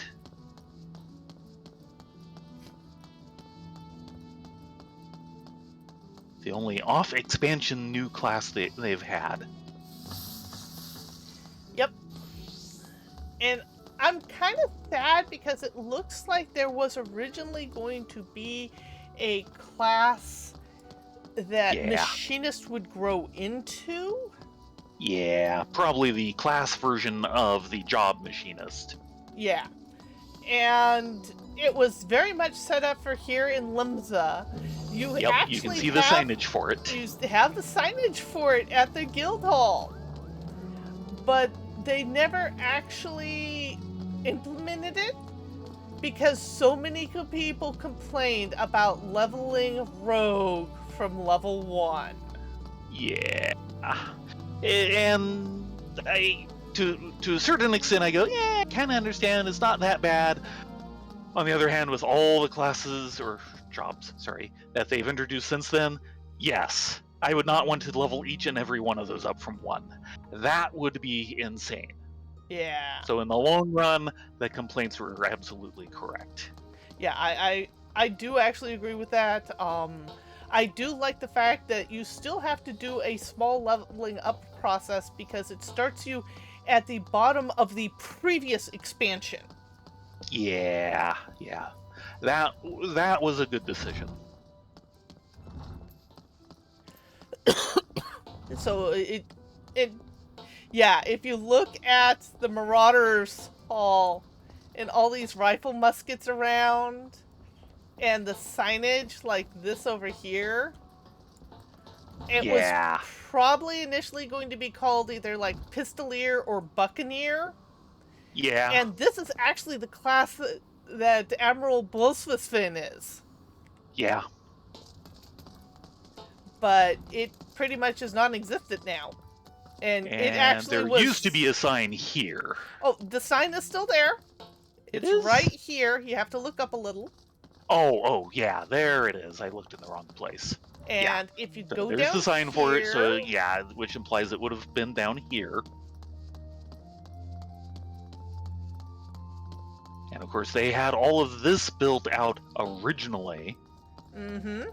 S2: The only off-expansion new class they've had.
S1: Yep. And I'm kind of sad because it looks like there was originally going to be a class that Machinist would grow into.
S2: Yeah, probably the class version of the Job Machinist.
S1: Yeah. And it was very much set up for here in Limsa. You
S2: can see the signage for it.
S1: You have the signage for it at the guild hall. But they never actually implemented it because so many people complained about leveling Rogue from level 1.
S2: Yeah. And to a certain extent, I go, I kind of understand. It's not that bad. On the other hand, with all the classes or jobs, that they've introduced since then, yes, I would not want to level each and every one of those up from 1. That would be insane.
S1: Yeah.
S2: So in the long run, the complaints were absolutely correct.
S1: Yeah, I do actually agree with that. I do like the fact that you still have to do a small leveling up process because it starts you at the bottom of the previous expansion.
S2: Yeah. That was a good decision.
S1: So if you look at the Marauders Hall and all these rifle muskets around and the signage like this over here, it was probably initially going to be called either like Pistolier or Buccaneer.
S2: Yeah.
S1: And this is actually the class that Admiral Blosfisfin is.
S2: Yeah.
S1: But it pretty much is non-existent now. And it actually
S2: there used to be a sign here.
S1: Oh, the sign is still there. It's right here. You have to look up a little.
S2: Oh, yeah, there it is. I looked in the wrong place.
S1: And if you go down
S2: there's the sign
S1: here,
S2: for it, so yeah, which implies it would have been down here. And of course, they had all of this built out originally.
S1: Mm-hmm.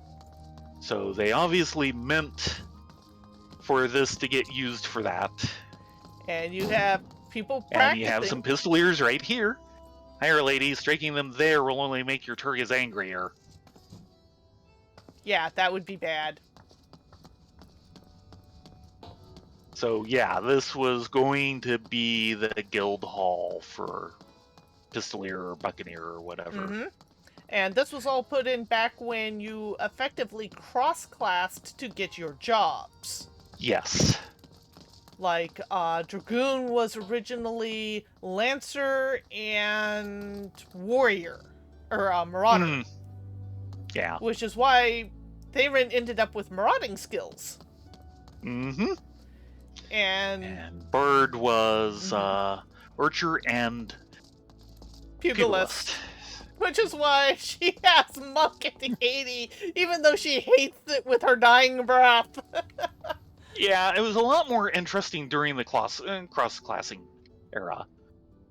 S2: So they obviously meant for this to get used for that.
S1: And you have people practicing.
S2: And you have some pistoliers right here. Hire lady, striking them there will only make your targets angrier.
S1: Yeah, that would be bad.
S2: So yeah, this was going to be the guild hall for pistolier or buccaneer or whatever.
S1: Mm-hmm. And this was all put in back when you effectively cross-classed to get your jobs.
S2: Yes.
S1: Like, Dragoon was originally Lancer and Warrior. Or, Marauder.
S2: Yeah.
S1: Which is why Thayrin ended up with marauding skills.
S2: Mm-hmm.
S1: And
S2: Bird was, Archer and
S1: Pugilist. Which is why she has Monk at the 80, even though she hates it with her dying breath.
S2: Yeah, it was a lot more interesting during the cross-classing era,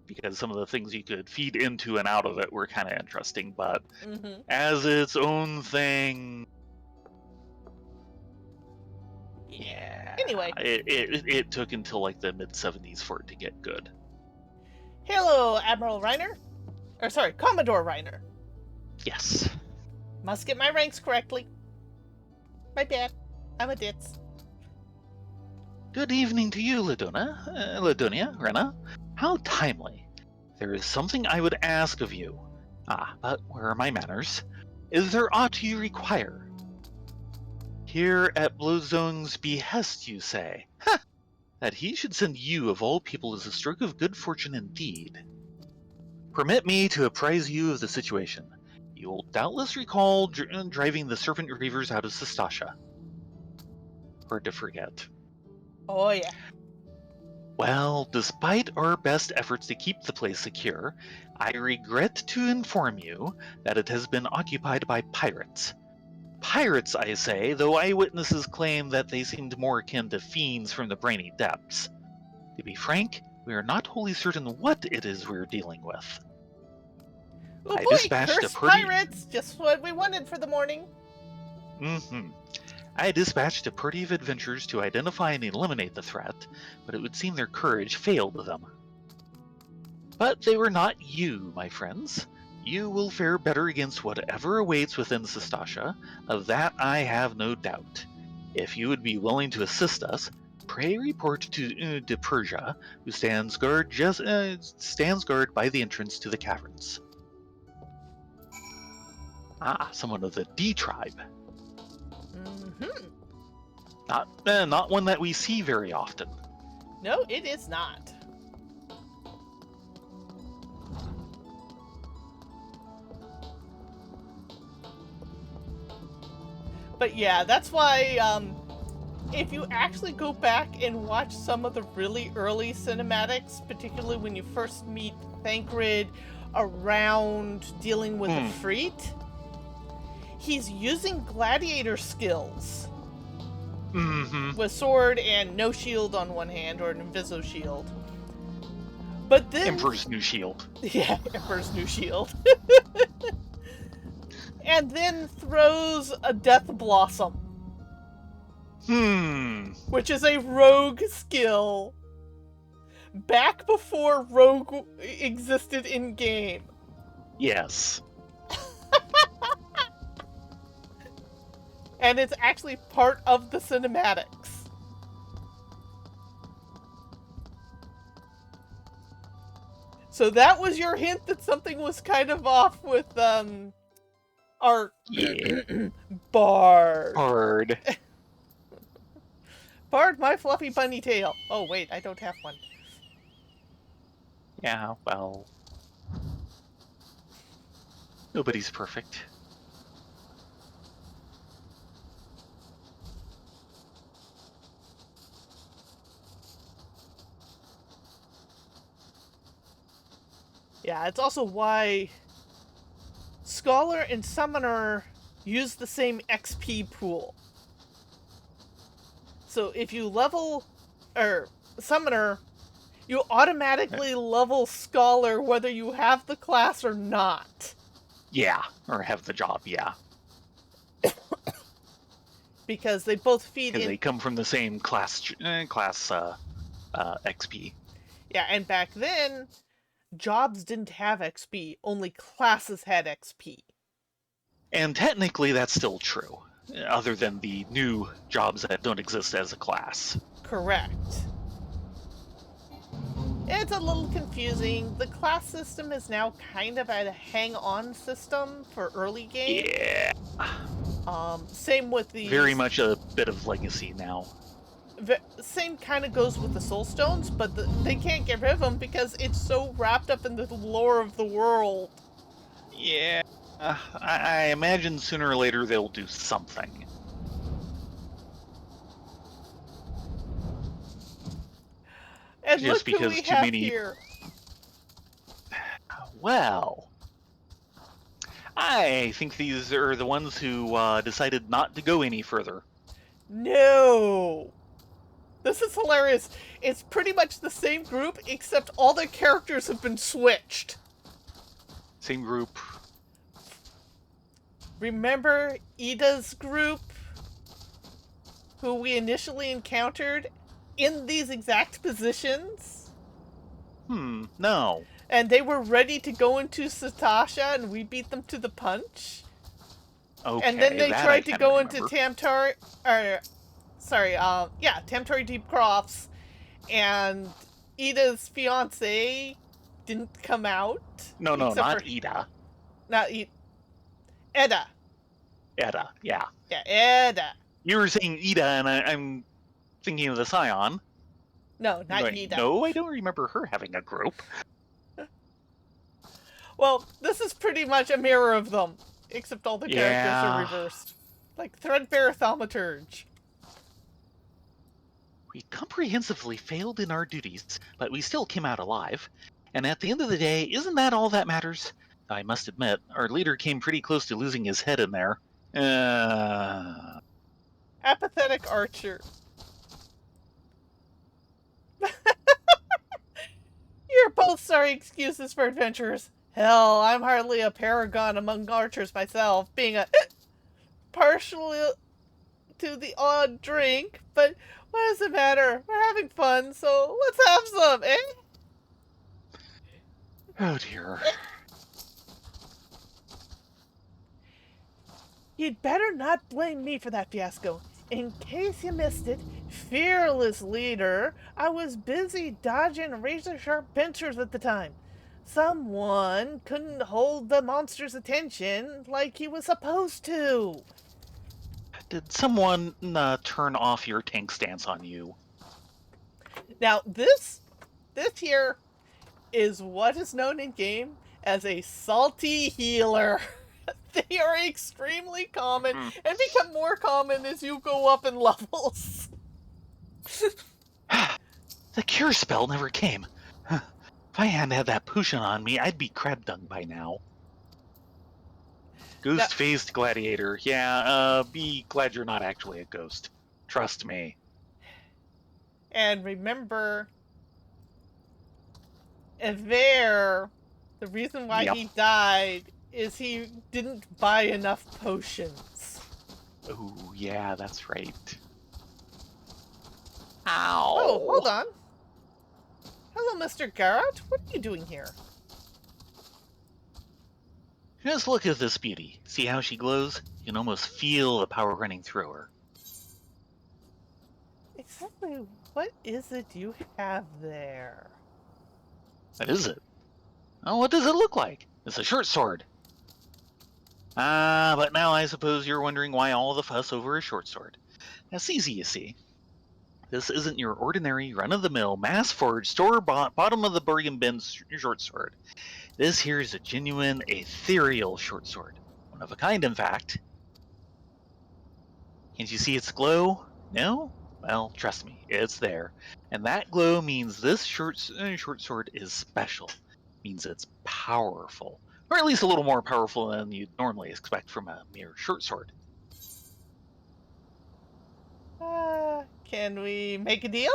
S2: because some of the things you could feed into and out of it were kind of interesting, but as its own thing... Yeah.
S1: Anyway.
S2: It took until like the mid-70s for it to get good.
S1: Hello, Admiral Reiner. Or sorry, Commodore Reiner.
S2: Yes.
S1: Must get my ranks correctly. My bad. I'm a ditz.
S2: Good evening to you, Ladonia, Rena. How timely. There is something I would ask of you. But where are my manners? Is there aught you require? Here at Blowzone's behest, you say? Ha! That he should send you, of all people, is a stroke of good fortune indeed. Permit me to apprise you of the situation. You will doubtless recall driving the Serpent Reavers out of Sestasha. Hard to forget.
S1: Oh, yeah.
S2: Well, despite our best efforts to keep the place secure, I regret to inform you that it has been occupied by pirates. Pirates, I say, though eyewitnesses claim that they seemed more akin to fiends from the brainy depths. To be frank, we are not wholly certain what it is we're dealing with.
S1: Oh boy, cursed pirates! Just what we wanted for the morning.
S2: I dispatched a party of adventurers to identify and eliminate the threat, but it would seem their courage failed them. But they were not you, my friends. You will fare better against whatever awaits within Sestasha, of that I have no doubt. If you would be willing to assist us, pray report to de Persia, who stands guard by the entrance to the caverns. Someone of the D tribe. Not one that we see very often.
S1: No, it is not. But yeah, that's why, if you actually go back and watch some of the really early cinematics, particularly when you first meet Thancred around dealing with the Freet, he's using gladiator skills. With sword and no shield on one hand, or an inviso shield. But then...
S2: Emperor's New Shield.
S1: Yeah, Emperor's New Shield. And then throws a Death Blossom. Which is a rogue skill. Back before rogue existed in-game.
S2: Yes.
S1: And it's actually part of the cinematics. So that was your hint that something was kind of off with, our... Bard. Bard, my fluffy bunny tail. Oh, wait, I don't have one.
S2: Yeah, well... Nobody's perfect.
S1: Yeah, it's also why Scholar and Summoner use the same XP pool. So if you level Summoner, you automatically level Scholar whether you have the class or not.
S2: Yeah, or have the job, yeah.
S1: Because they both feed in...
S2: Because they come from the same class XP.
S1: Yeah, and back then, jobs didn't have XP, only classes had XP.
S2: And technically that's still true, other than the new jobs that don't exist as a class.
S1: Correct. It's a little confusing. The class system is now kind of a hang-on system for early game.
S2: Yeah.
S1: Same with the...
S2: Very much a bit of legacy now.
S1: Same kind of goes with the Soul Stones, but they can't get rid of them because it's so wrapped up in the lore of the world.
S2: Yeah. I imagine sooner or later they'll do something.
S1: And
S2: just
S1: look who
S2: because
S1: we
S2: too
S1: have
S2: many...
S1: here.
S2: Well, I think these are the ones who decided not to go any further.
S1: No! This is hilarious. It's pretty much the same group, except all their characters have been switched.
S2: Same group.
S1: Remember Ida's group? Who we initially encountered in these exact positions?
S2: No.
S1: And they were ready to go into Satasha, and we beat them to the punch?
S2: Okay,
S1: and then they tried to go into
S2: Tamtori.
S1: Tamtori Deep Crofts, and Ida's fiance didn't come out.
S2: No, not Ida.
S1: Not Edda.
S2: Edda, yeah.
S1: Yeah, Edda.
S2: You were saying Ida, and I'm thinking of the Scion.
S1: No, not Ida.
S2: No, I don't remember her having a group.
S1: Well, this is pretty much a mirror of them, except all the characters are reversed. Like Threadbare Thaumaturge.
S2: We comprehensively failed in our duties, but we still came out alive. And at the end of the day, isn't that all that matters? I must admit, our leader came pretty close to losing his head in there.
S1: Apathetic Archer. You're both sorry excuses for adventurers. Hell, I'm hardly a paragon among archers myself, being a partial to the odd drink, but what does it matter? We're having fun, so let's have some, eh?
S2: Oh dear.
S1: You'd better not blame me for that fiasco. In case you missed it, fearless leader, I was busy dodging razor-sharp pincers at the time. Someone couldn't hold the monster's attention like he was supposed to.
S2: Did someone turn off your tank stance on you?
S1: Now, this here is what is known in game as a salty healer. They are extremely common and become more common as you go up in levels.
S2: The cure spell never came. If I hadn't had that potion on me, I'd be crab dung by now. Ghost-faced gladiator. Yeah, be glad you're not actually a ghost. Trust me.
S1: And remember, Ever, the reason why he died is he didn't buy enough potions.
S2: Oh, yeah, that's right. Ow!
S1: Oh, hold on. Hello, Mr. Garrett. What are you doing here?
S2: Just look at this beauty. See how she glows? You can almost feel the power running through her.
S1: Exactly what is it you have there?
S2: What is it? Oh, what does it look like? It's a short sword. But now I suppose you're wondering why all the fuss over a short sword. That's easy, you see. This isn't your ordinary, run-of-the-mill, mass-forged, store-bought, bottom-of-the-bargain bin short sword. This here is a genuine ethereal short sword. One of a kind, in fact. Can't you see its glow? No? Well, trust me, it's there. And that glow means this short sword is special. Means it's powerful. Or at least a little more powerful than you'd normally expect from a mere short sword.
S1: Can we make a deal?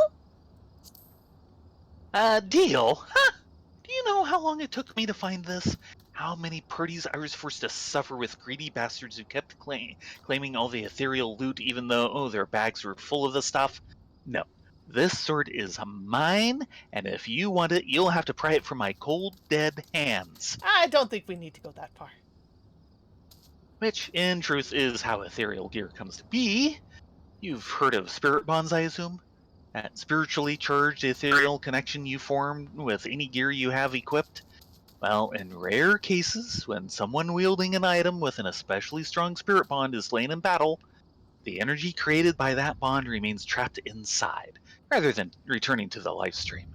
S2: Deal? Huh? Do you know how long it took me to find this? How many parties I was forced to suffer with greedy bastards who kept claiming all the ethereal loot even though their bags were full of the stuff? No. This sword is mine, and if you want it, you'll have to pry it from my cold, dead hands.
S1: I don't think we need to go that far.
S2: Which, in truth, is how ethereal gear comes to be. You've heard of spirit bonds, I assume? That spiritually charged ethereal connection you form with any gear you have equipped? Well, in rare cases, when someone wielding an item with an especially strong spirit bond is slain in battle, the energy created by that bond remains trapped inside, rather than returning to the life stream.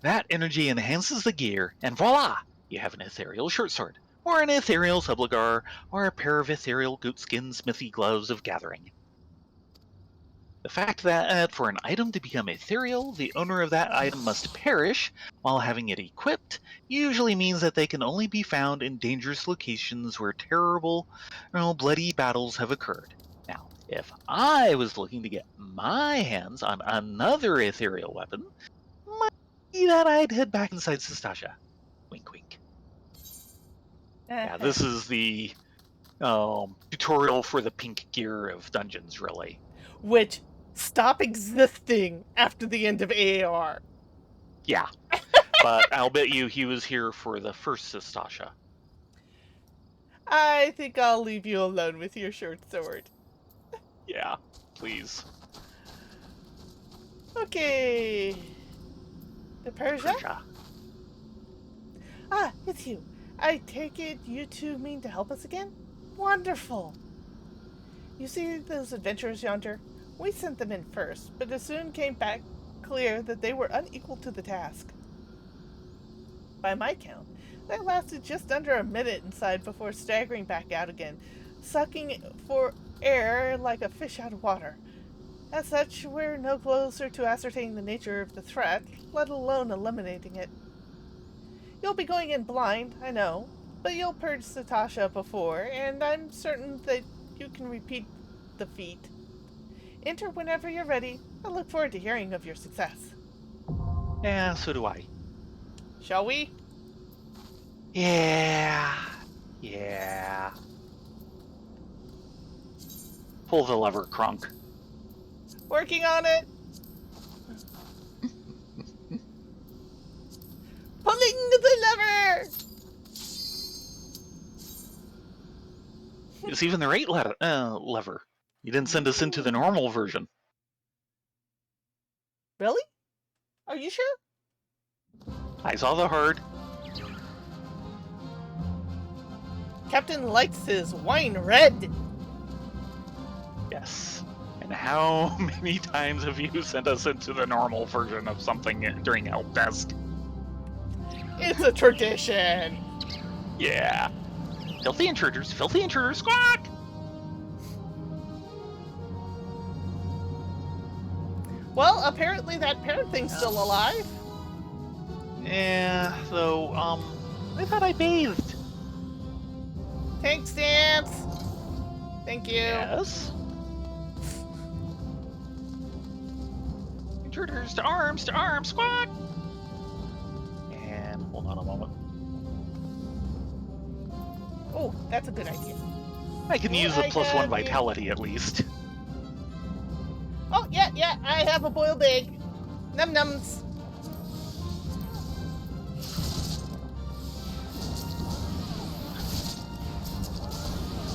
S2: That energy enhances the gear, and voila! You have an ethereal short sword, or an ethereal subligar, or a pair of ethereal goatskin smithy gloves of gathering. The fact that for an item to become ethereal, the owner of that item must perish while having it equipped usually means that they can only be found in dangerous locations where terrible, bloody battles have occurred. Now, if I was looking to get my hands on another ethereal weapon, might be that I'd head back inside Sastasha. Wink, wink. Yeah, this is the tutorial for the pink gear of dungeons, really.
S1: Which stop existing after the end of AAR.
S2: Yeah, but I'll bet you he was here for the first Sastasha.
S1: I think I'll leave you alone with your short sword.
S2: Yeah, please.
S1: Okay. The Persia? Ah, it's you. I take it you two mean to help us again? Wonderful. You see those adventurers yonder? We sent them in first, but it soon came back clear that they were unequal to the task. By my count, they lasted just under a minute inside before staggering back out again, sucking for air like a fish out of water. As such, we're no closer to ascertaining the nature of the threat, let alone eliminating it. You'll be going in blind, I know, but you'll purge Sastasha before, and I'm certain that you can repeat the feat. Enter whenever you're ready. I look forward to hearing of your success.
S2: Yeah, so do I.
S1: Shall we?
S2: Yeah. Pull the lever, Kronk.
S1: Working on it. Pulling the lever!
S2: It's even the right lever. You didn't send us into the normal version.
S1: Really? Are you sure?
S2: I saw the hard.
S1: Captain likes his wine red.
S2: Yes. And how many times have you sent us into the normal version of something during Help Desk?
S1: It's a tradition.
S2: Yeah. Filthy intruders, squawk!
S1: Well, apparently that parrot thing's still alive.
S2: Yeah, though, I thought I bathed.
S1: Tank stamps. Thank you.
S2: Yes. Intruders to arms, squawk! And hold on a moment.
S1: Oh, that's a good idea.
S2: I can use a +1 vitality at least.
S1: Oh, yeah, I have a boiled egg. Num nums.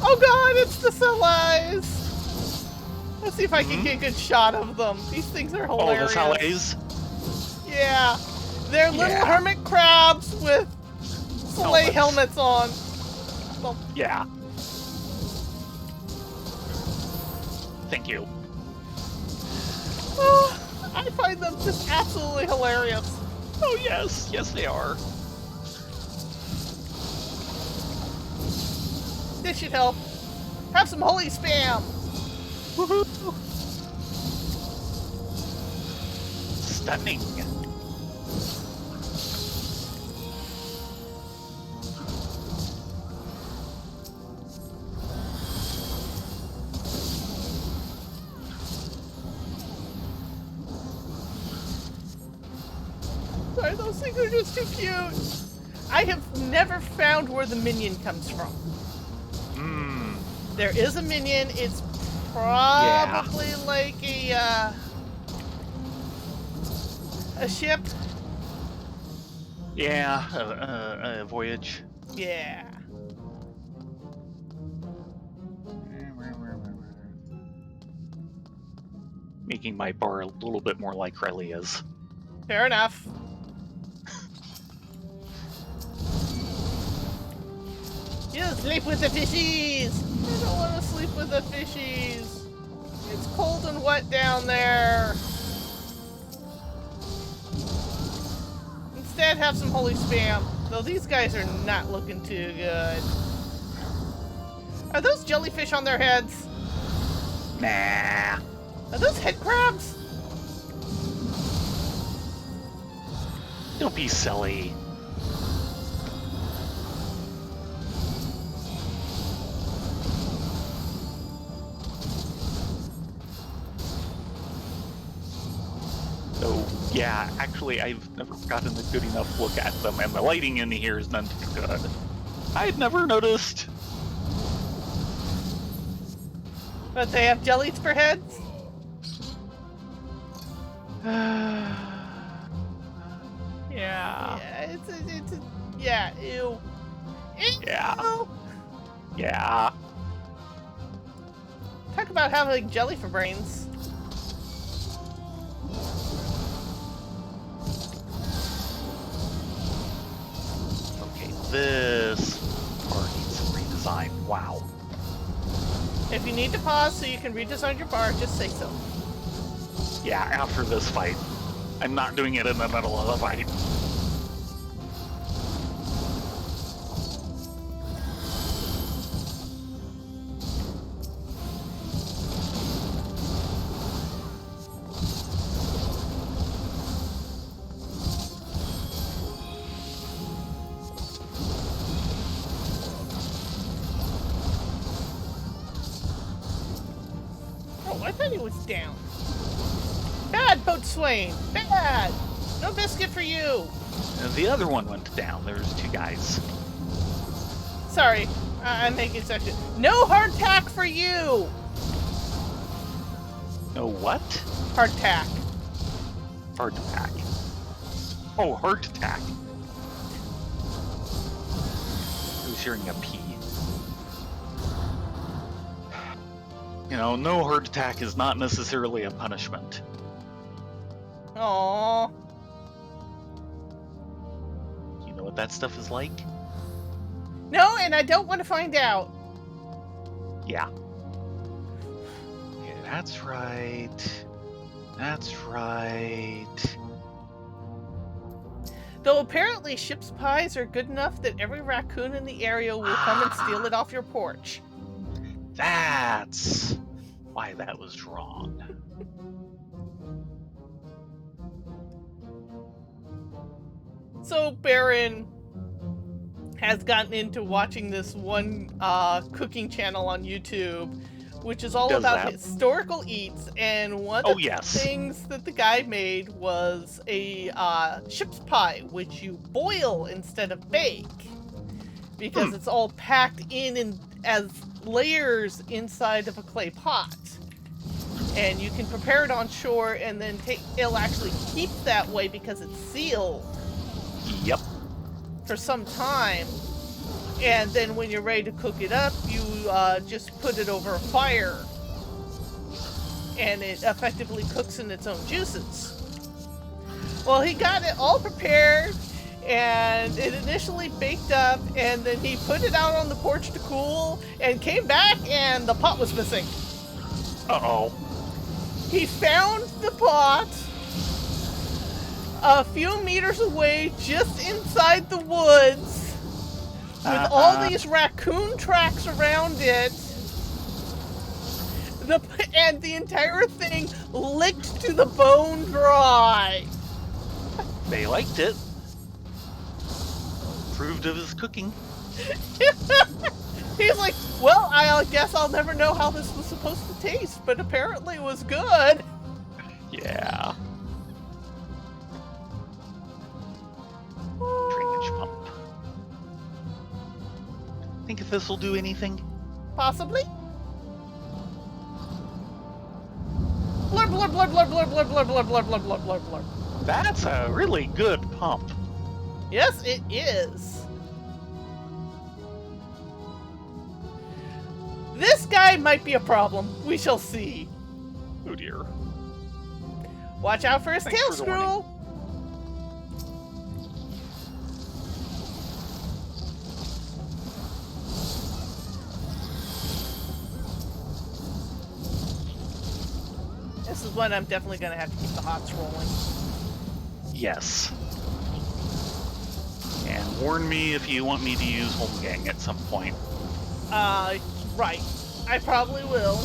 S1: Oh god, it's the Salais! Let's see if I can get a good shot of them. These things are hilarious.
S2: Oh, the Salais?
S1: Yeah. They're little hermit crabs with sleigh helmets on. Well,
S2: yeah. Thank you.
S1: I find them just absolutely hilarious.
S2: Oh yes, they are.
S1: This should help. Have some holy spam.
S2: Woohoo! Stunning.
S1: Sorry, those things are just too cute. I have never found where the minion comes from. There is a minion. It's probably like a ship.
S2: Yeah, a voyage.
S1: Yeah.
S2: Making my bar a little bit more like Relia's.
S1: Fair enough. You sleep with the fishies! I don't want to sleep with the fishies. It's cold and wet down there. Instead, have some holy spam. Though these guys are not looking too good. Are those jellyfish on their heads?
S2: Nah.
S1: Are those head crabs?
S2: Don't be silly. Oh, yeah, actually, I've never gotten a good enough look at them, and the lighting in here is none too good. I'd never noticed.
S1: But they have jellies for heads?
S2: Yeah.
S1: Yeah, ew.
S2: Yeah.
S1: Ew.
S2: Yeah.
S1: Talk about having jelly for brains.
S2: Okay, this bar needs some redesign. Wow.
S1: If you need to pause so you can redesign your bar, just say so.
S2: Yeah, after this fight. I'm not doing it in the middle of the fight.
S1: Oh, I thought he was down. Bad, Boatswain! Bad! No biscuit for you!
S2: And the other one went down. There's two guys.
S1: Sorry, I'm making section. No hardtack for you!
S2: No what?
S1: Hardtack.
S2: Hard to pack. Oh, hard to tack. I was hearing a P. You know, no hard attack is not necessarily a punishment.
S1: Aww.
S2: You know what that stuff is like?
S1: No, and I don't want to find out.
S2: Yeah. Yeah, that's right. That's right.
S1: Though apparently ship's pies are good enough that every raccoon in the area will come and steal it off your porch.
S2: That's why that was wrong.
S1: So Baron has gotten into watching this one cooking channel on YouTube, which is all about historical eats, and one of the things that the guy made was a ship's pie, which you boil instead of bake, because it's all packed in as layers inside of a clay pot. And you can prepare it on shore, and then it'll actually keep that way because it's sealed.
S2: Yep.
S1: For some time. And then when you're ready to cook it up, you just put it over a fire. And it effectively cooks in its own juices. Well, he got it all prepared, and it initially baked up, and then he put it out on the porch to cool, and came back, and the pot was missing.
S2: Uh-oh.
S1: He found the pot a few meters away, just inside the woods, with all these raccoon tracks around it. And the entire thing licked to the bone dry.
S2: They liked it. Approved of his cooking.
S1: He's like, well, I guess I'll never know how this was supposed to taste, but apparently it was good.
S2: Yeah. Drainage pump. Think if this will do anything?
S1: Possibly. Blur, blur, blur, blur, blur, blur, blur, blur, blur, blur, blur, blur, blur.
S2: That's a really good pump.
S1: Yes, it is. This guy might be a problem. We shall see.
S2: Oh dear.
S1: Watch out for his
S2: Thanks
S1: tail
S2: for the warning.
S1: scroll. This is one I'm definitely going to have to keep the hots rolling.
S2: Yes. And warn me if you want me to use Holmgang at some point.
S1: Right. I probably will.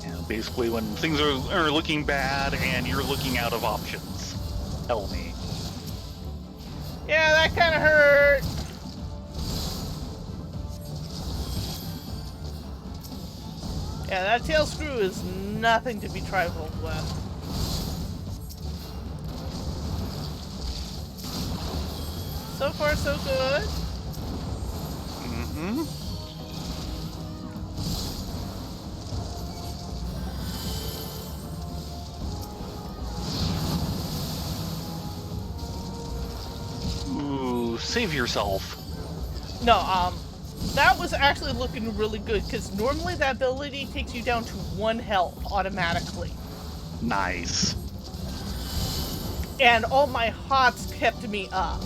S2: Yeah, basically when things are looking bad and you're looking out of options. Tell me.
S1: Yeah, that kind of hurt. Yeah, that tail screw is nothing to be trifled with. So far, so good.
S2: Mm-hmm. Ooh, save yourself.
S1: No, that was actually looking really good, because normally that ability takes you down to 1 health automatically.
S2: Nice.
S1: And all my hots kept me up.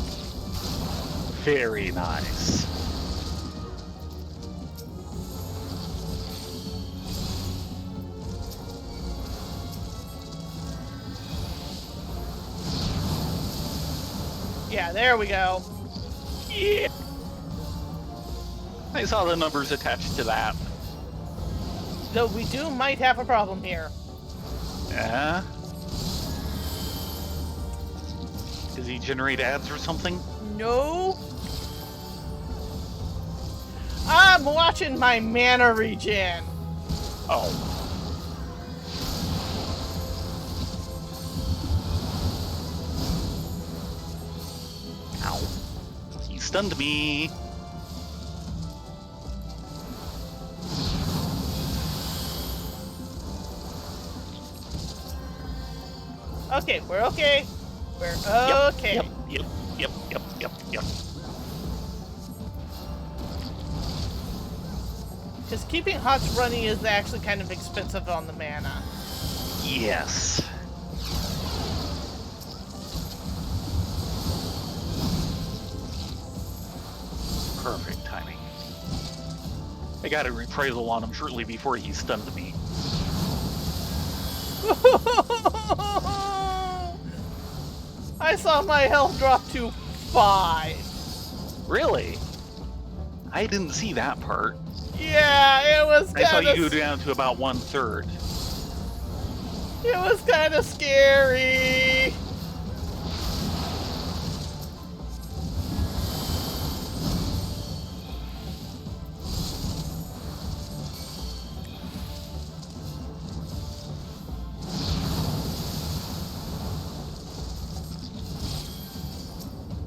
S2: Very nice.
S1: Yeah, there we go.
S2: Yeah. I saw the numbers attached to that.
S1: Though we might have a problem here.
S2: Yeah. Does he generate ads or something?
S1: No. I'm watching my mana regen.
S2: Oh. Ow. He stunned me.
S1: Okay, we're okay. We're okay.
S2: Yep.
S1: Because keeping hots running is actually kind of expensive on the mana.
S2: Yes. Perfect timing. I got a reprisal on him shortly before he stunned me.
S1: I saw my health drop to 5.
S2: Really? I didn't see that part.
S1: Yeah, it was
S2: I saw
S1: kind
S2: you go
S1: of...
S2: down to about 1/3.
S1: It was kind of scary.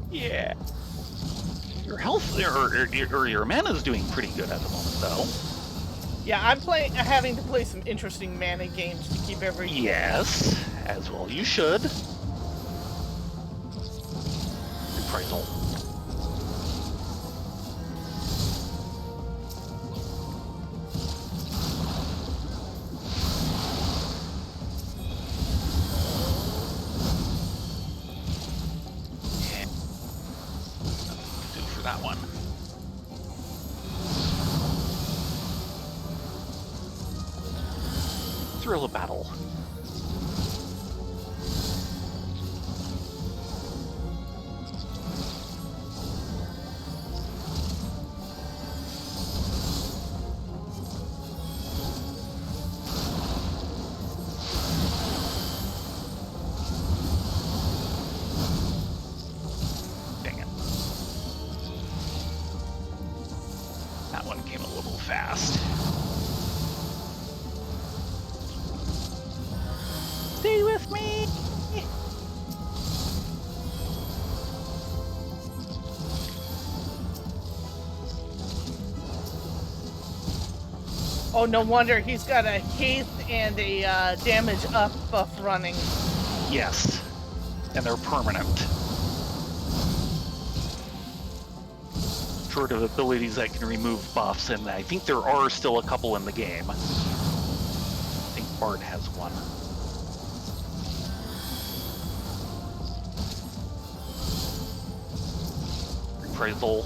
S2: Yeah. Your health or your mana's doing pretty good at the moment, though.
S1: Yeah, I'm having to play some interesting mana games to keep everything.
S2: Yes, as well you should. Reprisal. Yeah. Do for that one. Thrill of battle. that one came a little fast. Stay with me!
S1: Oh, no wonder he's got a haste and a damage up buff running.
S2: Yes, and they're permanent. Short of abilities that can remove buffs, and I think there are still a couple in the game. I think Bard has one. Reprisal.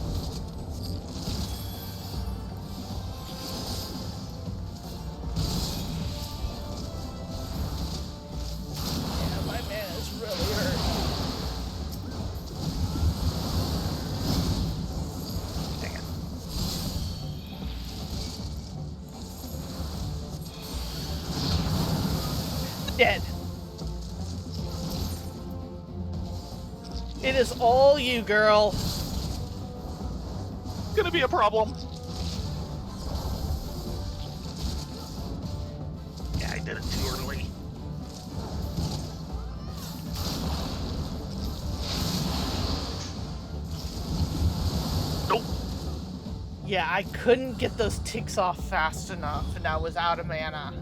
S1: Yeah, my man is really hurt.
S2: Dang it.
S1: Dead. It is all you, girl.
S2: Gonna be a problem. Yeah, I did it too early. Nope.
S1: Yeah, I couldn't get those ticks off fast enough, and I was out of mana.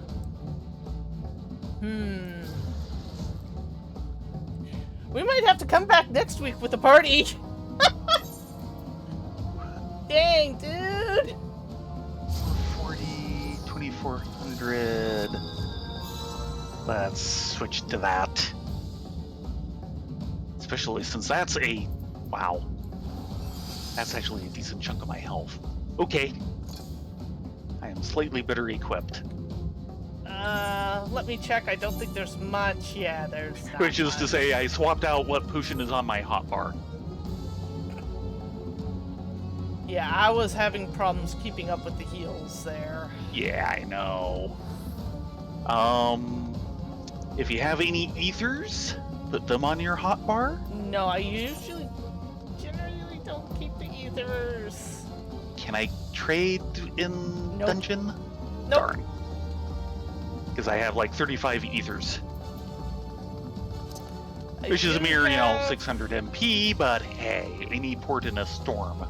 S1: We might have to come back next week with a party. Dang, dude.
S2: 40, 2400. Let's switch to that. Especially since that's a... Wow. That's actually a decent chunk of my health. Okay. I am slightly better equipped.
S1: Let me check. I don't think there's much. Yeah, there's not
S2: Which is to
S1: much.
S2: say, I swapped out what potion is on my hotbar.
S1: Yeah, I was having problems keeping up with the heals there.
S2: Yeah, I know. If you have any ethers, put them on your hotbar.
S1: No, I generally don't keep the ethers.
S2: Can I trade in
S1: Nope.
S2: dungeon?
S1: Nope.
S2: Darn. Because I have like 35 ethers. Which is a mere, 600 MP, but hey, any port in a storm.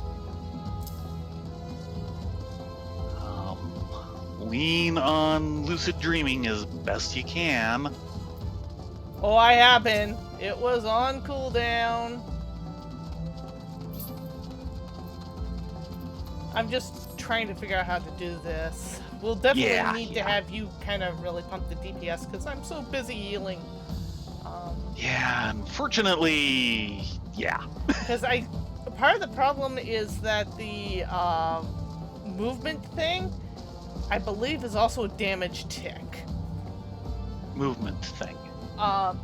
S2: Lean on lucid dreaming as best you can.
S1: Oh, I have been. It was on cooldown. I'm just trying to figure out how to do this. We'll definitely need to have you kind of really pump the DPS because I'm so busy healing.
S2: Yeah, unfortunately, yeah.
S1: Because part of the problem is that the movement thing, I believe, is also a damage tick.
S2: Movement thing.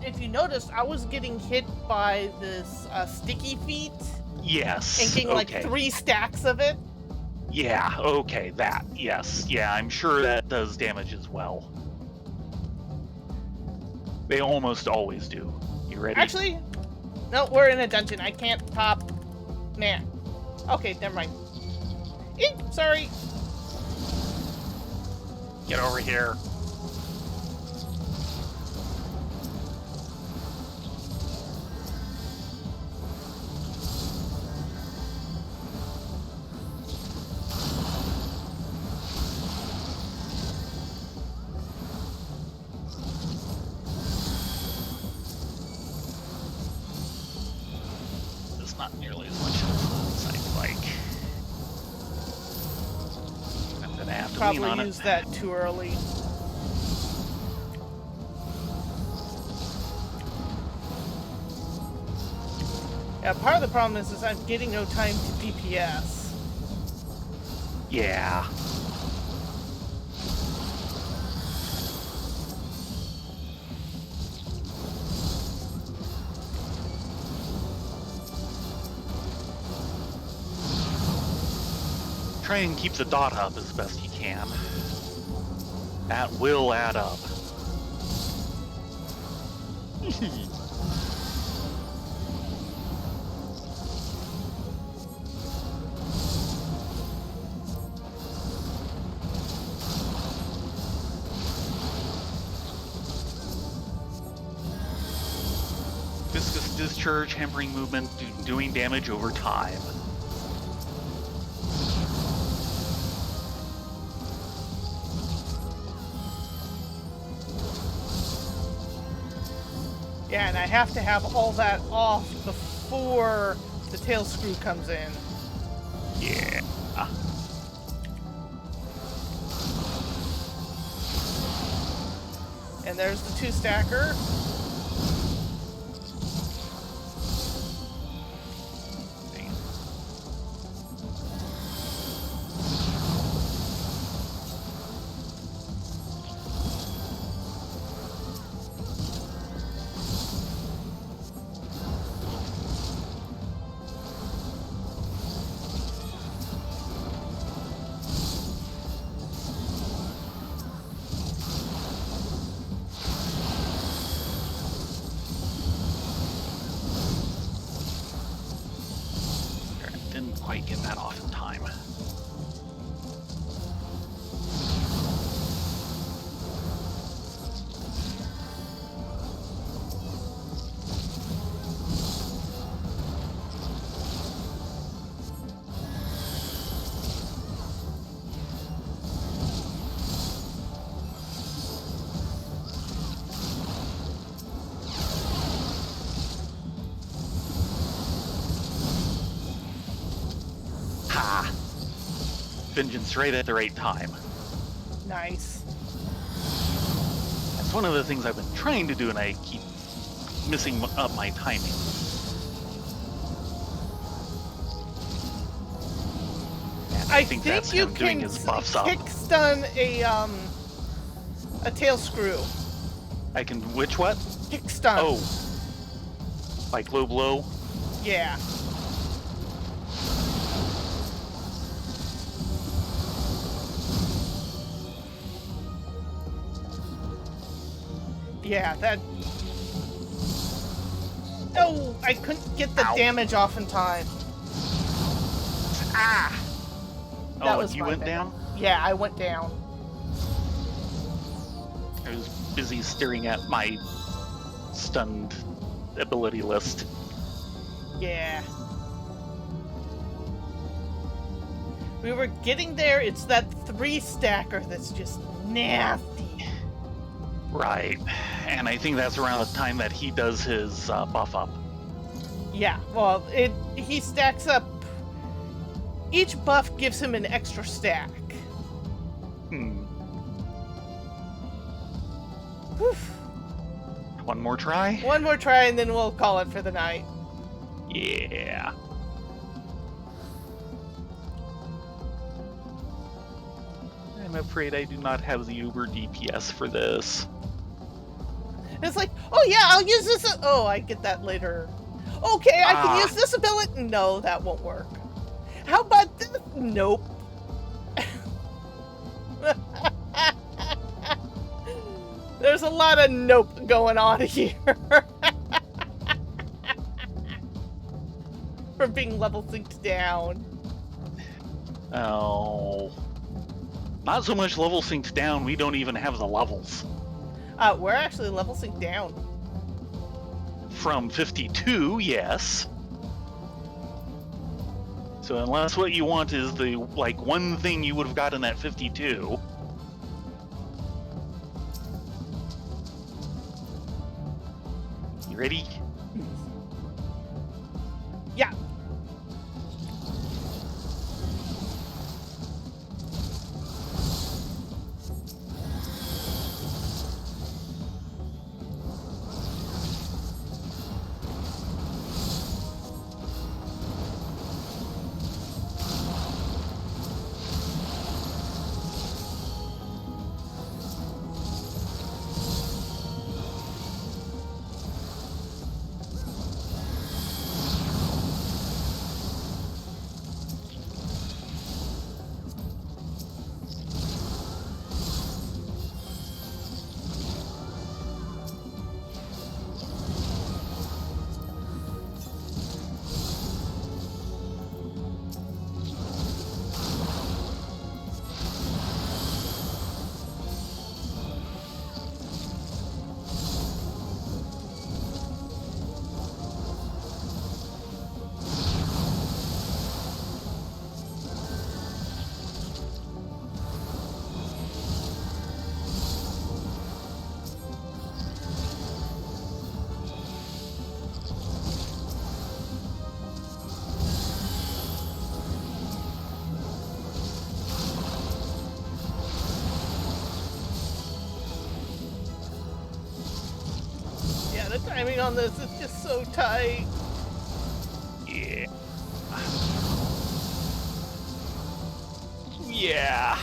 S1: If you notice, I was getting hit by this sticky feet.
S2: Yes.
S1: And getting like 3 stacks of it.
S2: Yeah, okay, that, yes. Yeah, I'm sure that does damage as well. They almost always do. You ready?
S1: Actually, no, we're in a dungeon. I can't pop. Nah. Okay, never mind. Eek, sorry.
S2: Get over here. It's not nearly as much as I'd like. I'm gonna have to lean on
S1: Probably
S2: it.
S1: used that too early. Yeah, part of the problem is I'm getting no time to DPS.
S2: Yeah. Try and keep the dot up as best you can. That will add up. discharge, hampering movement, doing damage over time.
S1: Yeah, and I have to have all that off before the tail screw comes in.
S2: Yeah.
S1: And there's the 2-stacker.
S2: Didn't quite get that off in time. Ha! Vengeance right at the right time.
S1: Nice.
S2: That's one of the things I've been trying to do, and I keep missing up my timing.
S1: I think
S2: that's
S1: you
S2: him doing
S1: can
S2: his buffs up.
S1: kick stun a tail screw.
S2: I can which what?
S1: Kick stun.
S2: Oh. Like low blow?
S1: Yeah. Yeah, that... No! I couldn't get the damage off in time. Ah! That was
S2: you
S1: my
S2: went
S1: bad.
S2: down?
S1: Yeah, I went down.
S2: I was busy staring at my stunned ability list.
S1: Yeah. We were getting there. It's that 3-stacker that's just nasty.
S2: Right. And I think that's around the time that he does his buff up.
S1: Yeah, well, he stacks up. Each buff gives him an extra stack. Whew.
S2: One more try?
S1: One more try and then we'll call it for the night.
S2: Yeah. I'm afraid I do not have the Uber DPS for this.
S1: It's like, oh yeah, I'll use this. Oh, I get that later. Okay, I can use this ability. No, that won't work. How about this? Nope. There's a lot of nope going on here. For being level synced down.
S2: Oh. Not so much level synced down, we don't even have the levels.
S1: We're actually level synced down.
S2: From 52, yes. So unless what you want is the, like, one thing you would have gotten at 52. You ready?
S1: Yeah. timing on this is just so tight.
S2: Yeah. Yeah.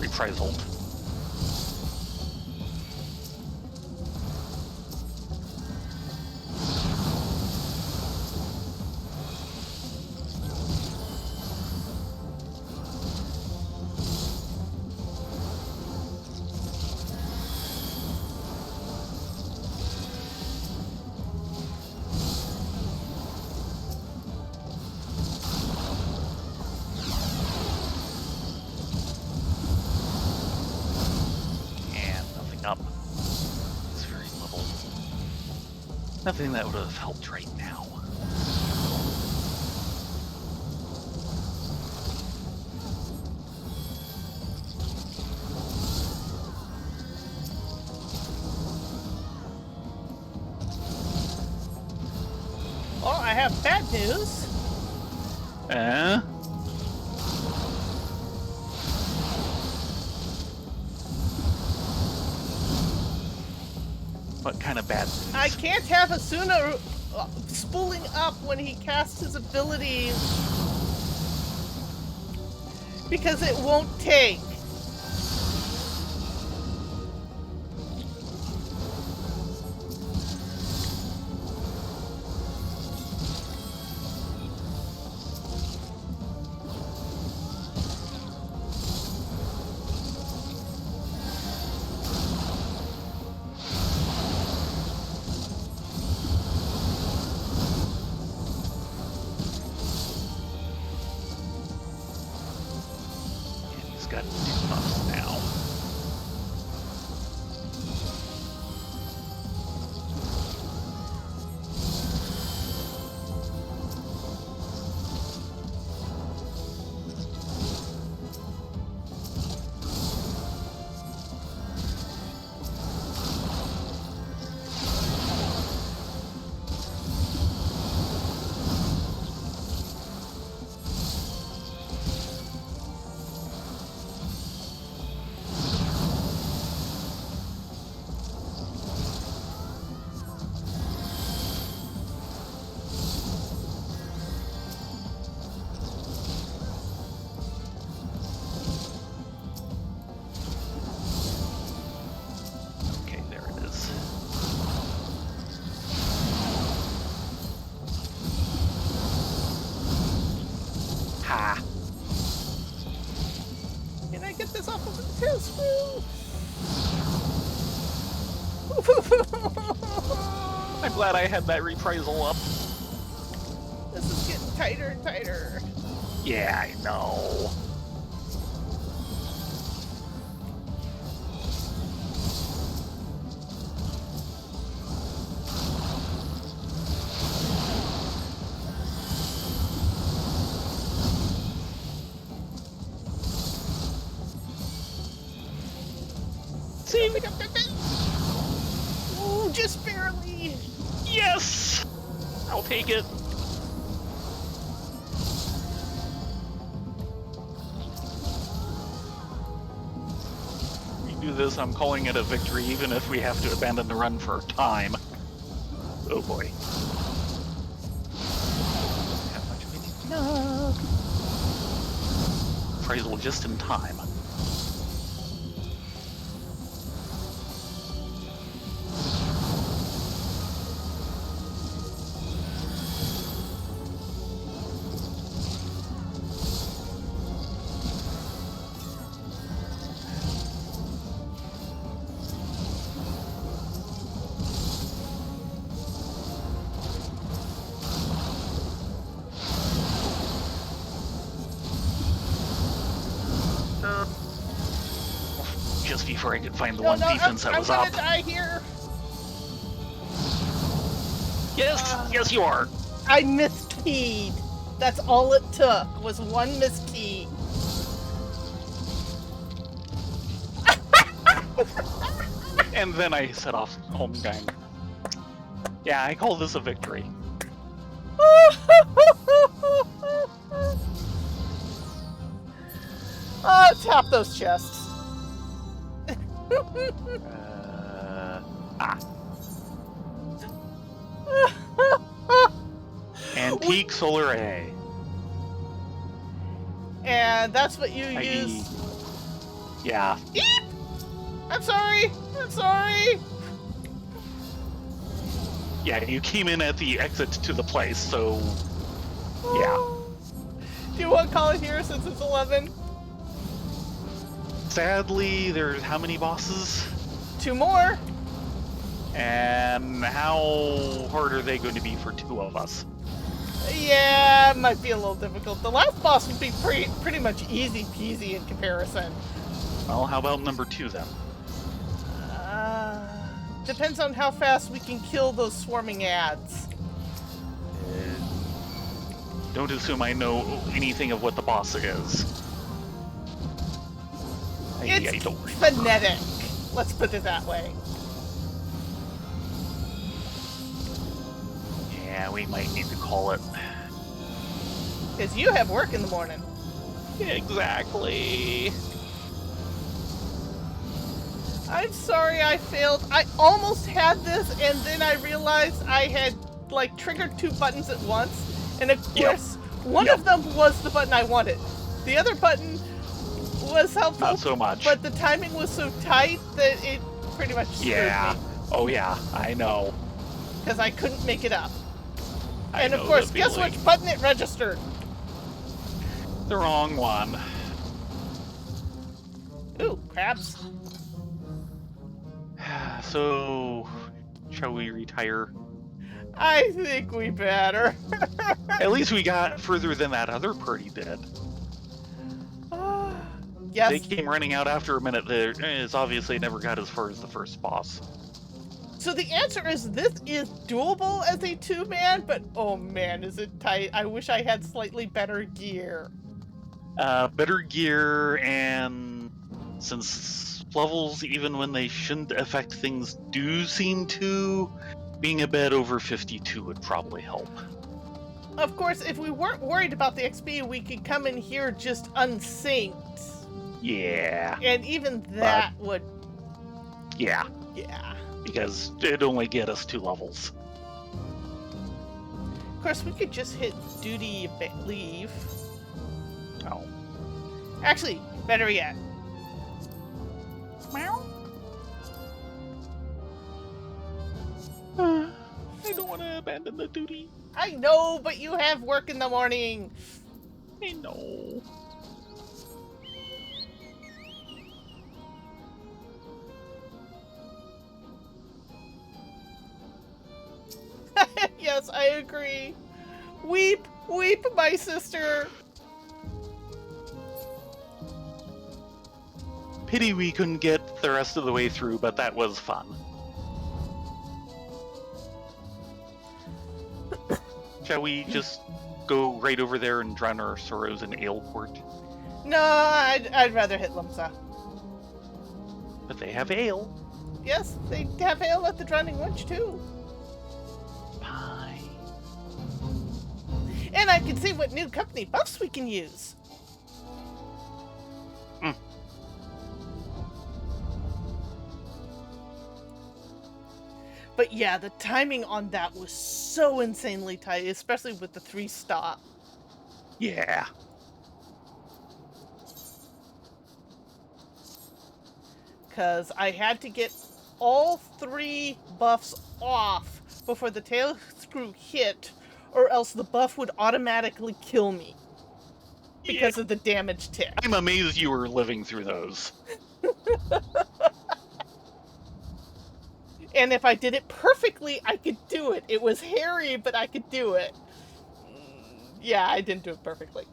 S2: Reprisal. Up. It's very little. Nothing that would have helped right now.
S1: Well, I have bad news.
S2: What kind of bad news?
S1: I can't have Asuna spooling up when he casts his abilities because it won't take.
S2: Got 2 buffs now.
S1: Can I get this off of the tail screw?
S2: I'm glad I had that reprisal up.
S1: This is getting tighter and tighter.
S2: Yeah, I know.
S1: See, ooh, just barely.
S2: Yes! I'll take it. We do this, I'm calling it a victory, even if we have to abandon the run for time. Oh boy. How much we need? No. Appraisal just in time. Just before I could find the one defense that was up.
S1: I'm gonna die here.
S2: Yes, yes you are.
S1: I miskeyed. That's all it took, was one missed key.
S2: And then I set off home gang. Yeah, I call this a victory.
S1: Oh, tap those chests.
S2: Antique solar A.
S1: And that's what you use.
S2: Yeah.
S1: Eep! I'm sorry. I'm sorry.
S2: Yeah, you came in at the exit to the place, so yeah.
S1: Do you want to call it here since it's 11?
S2: Sadly, there's how many bosses?
S1: 2 more.
S2: And how hard are they going to be for 2 of us?
S1: Yeah, it might be a little difficult. The last boss would be pretty much easy peasy in comparison.
S2: Well, how about number 2 then?
S1: Depends on how fast we can kill those swarming ads.
S2: Don't assume I know anything of what the boss is. I don't remember.
S1: Phonetic. Let's put it that way.
S2: Yeah, we might need to call it.
S1: Because you have work in the morning.
S2: Exactly.
S1: I'm sorry I failed. I almost had this, and then I realized I had, like, triggered 2 buttons at once. And of course, one of them was the button I wanted. The other button was helpful.
S2: Not so much.
S1: But the timing was so tight that it pretty much screwed me.
S2: Oh yeah, I know.
S1: Because I couldn't make it up.
S2: I
S1: And of
S2: know
S1: course,
S2: the
S1: guess
S2: feeling.
S1: which button it registered?
S2: The wrong one.
S1: Ooh, crabs.
S2: So, shall we retire?
S1: I think we better.
S2: At least we got further than that other party did.
S1: Yes.
S2: They came running out after a minute. It's obviously never got as far as the first boss.
S1: So the answer is this is doable as a 2-man, but oh man, is it tight. I wish I had slightly better gear.
S2: Better gear, and since levels, even when they shouldn't affect things, do seem to, being a bit over 52 would probably help.
S1: Of course, if we weren't worried about the XP, we could come in here just unsynced.
S2: Yeah.
S1: And even that would...
S2: Yeah.
S1: Yeah.
S2: Because it'd only get us 2 levels.
S1: Of course, we could just hit duty leave.
S2: Oh.
S1: Actually, better yet. Meow.
S2: I don't want to abandon the duty.
S1: I know, but you have work in the morning.
S2: I know.
S1: Yes, I agree. Weep, weep, my sister.
S2: Pity we couldn't get the rest of the way through, but that was fun. Shall we just go right over there and drown our sorrows in Aleport?
S1: No, I'd rather hit Limsa.
S2: But they have ale.
S1: Yes, they have ale at the Drowning Wench too.
S2: Pie.
S1: And I can see what new company buffs we can use. But yeah, the timing on that was so insanely tight, especially with the 3-stop.
S2: Yeah.
S1: Because I had to get all 3 buffs off before the tail screw hit, or else the buff would automatically kill me. Because of the damage tick.
S2: I'm amazed you were living through those.
S1: And if I did it perfectly, I could do it. It was hairy, but I could do it. Yeah, I didn't do it perfectly.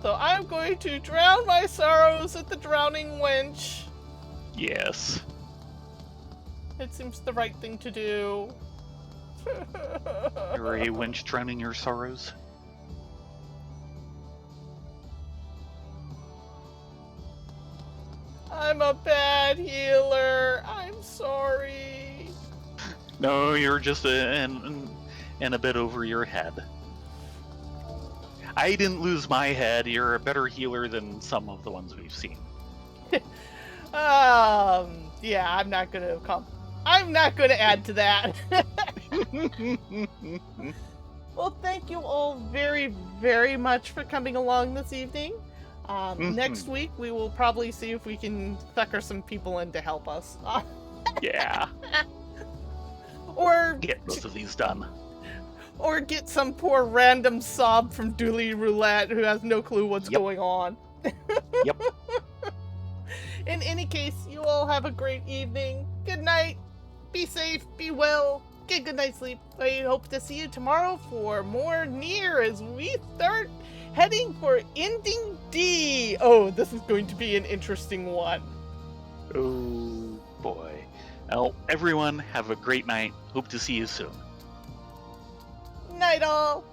S1: So I'm going to drown my sorrows at the drowning wench.
S2: Yes.
S1: It seems the right thing to do.
S2: You're a wench drowning your sorrows.
S1: I'm a bad healer. I'm sorry.
S2: No, you're just and a bit over your head. I didn't lose my head. You're a better healer than some of the ones we've seen.
S1: Yeah, I'm not gonna add to that. Well, thank you all very, very much for coming along this evening. Next week, we will probably see if we can sucker some people in to help us.
S2: Yeah.
S1: Or
S2: get most of these done.
S1: Or get some poor random sob from Dooley Roulette who has no clue what's going on.
S2: Yep.
S1: In any case, you all have a great evening. Good night. Be safe. Be well. Get good night's sleep. I hope to see you tomorrow for more Nier as we start heading for Ending D. Oh, this is going to be an interesting one.
S2: Oh, boy. Well, everyone, have a great night. Hope to see you soon.
S1: Night all.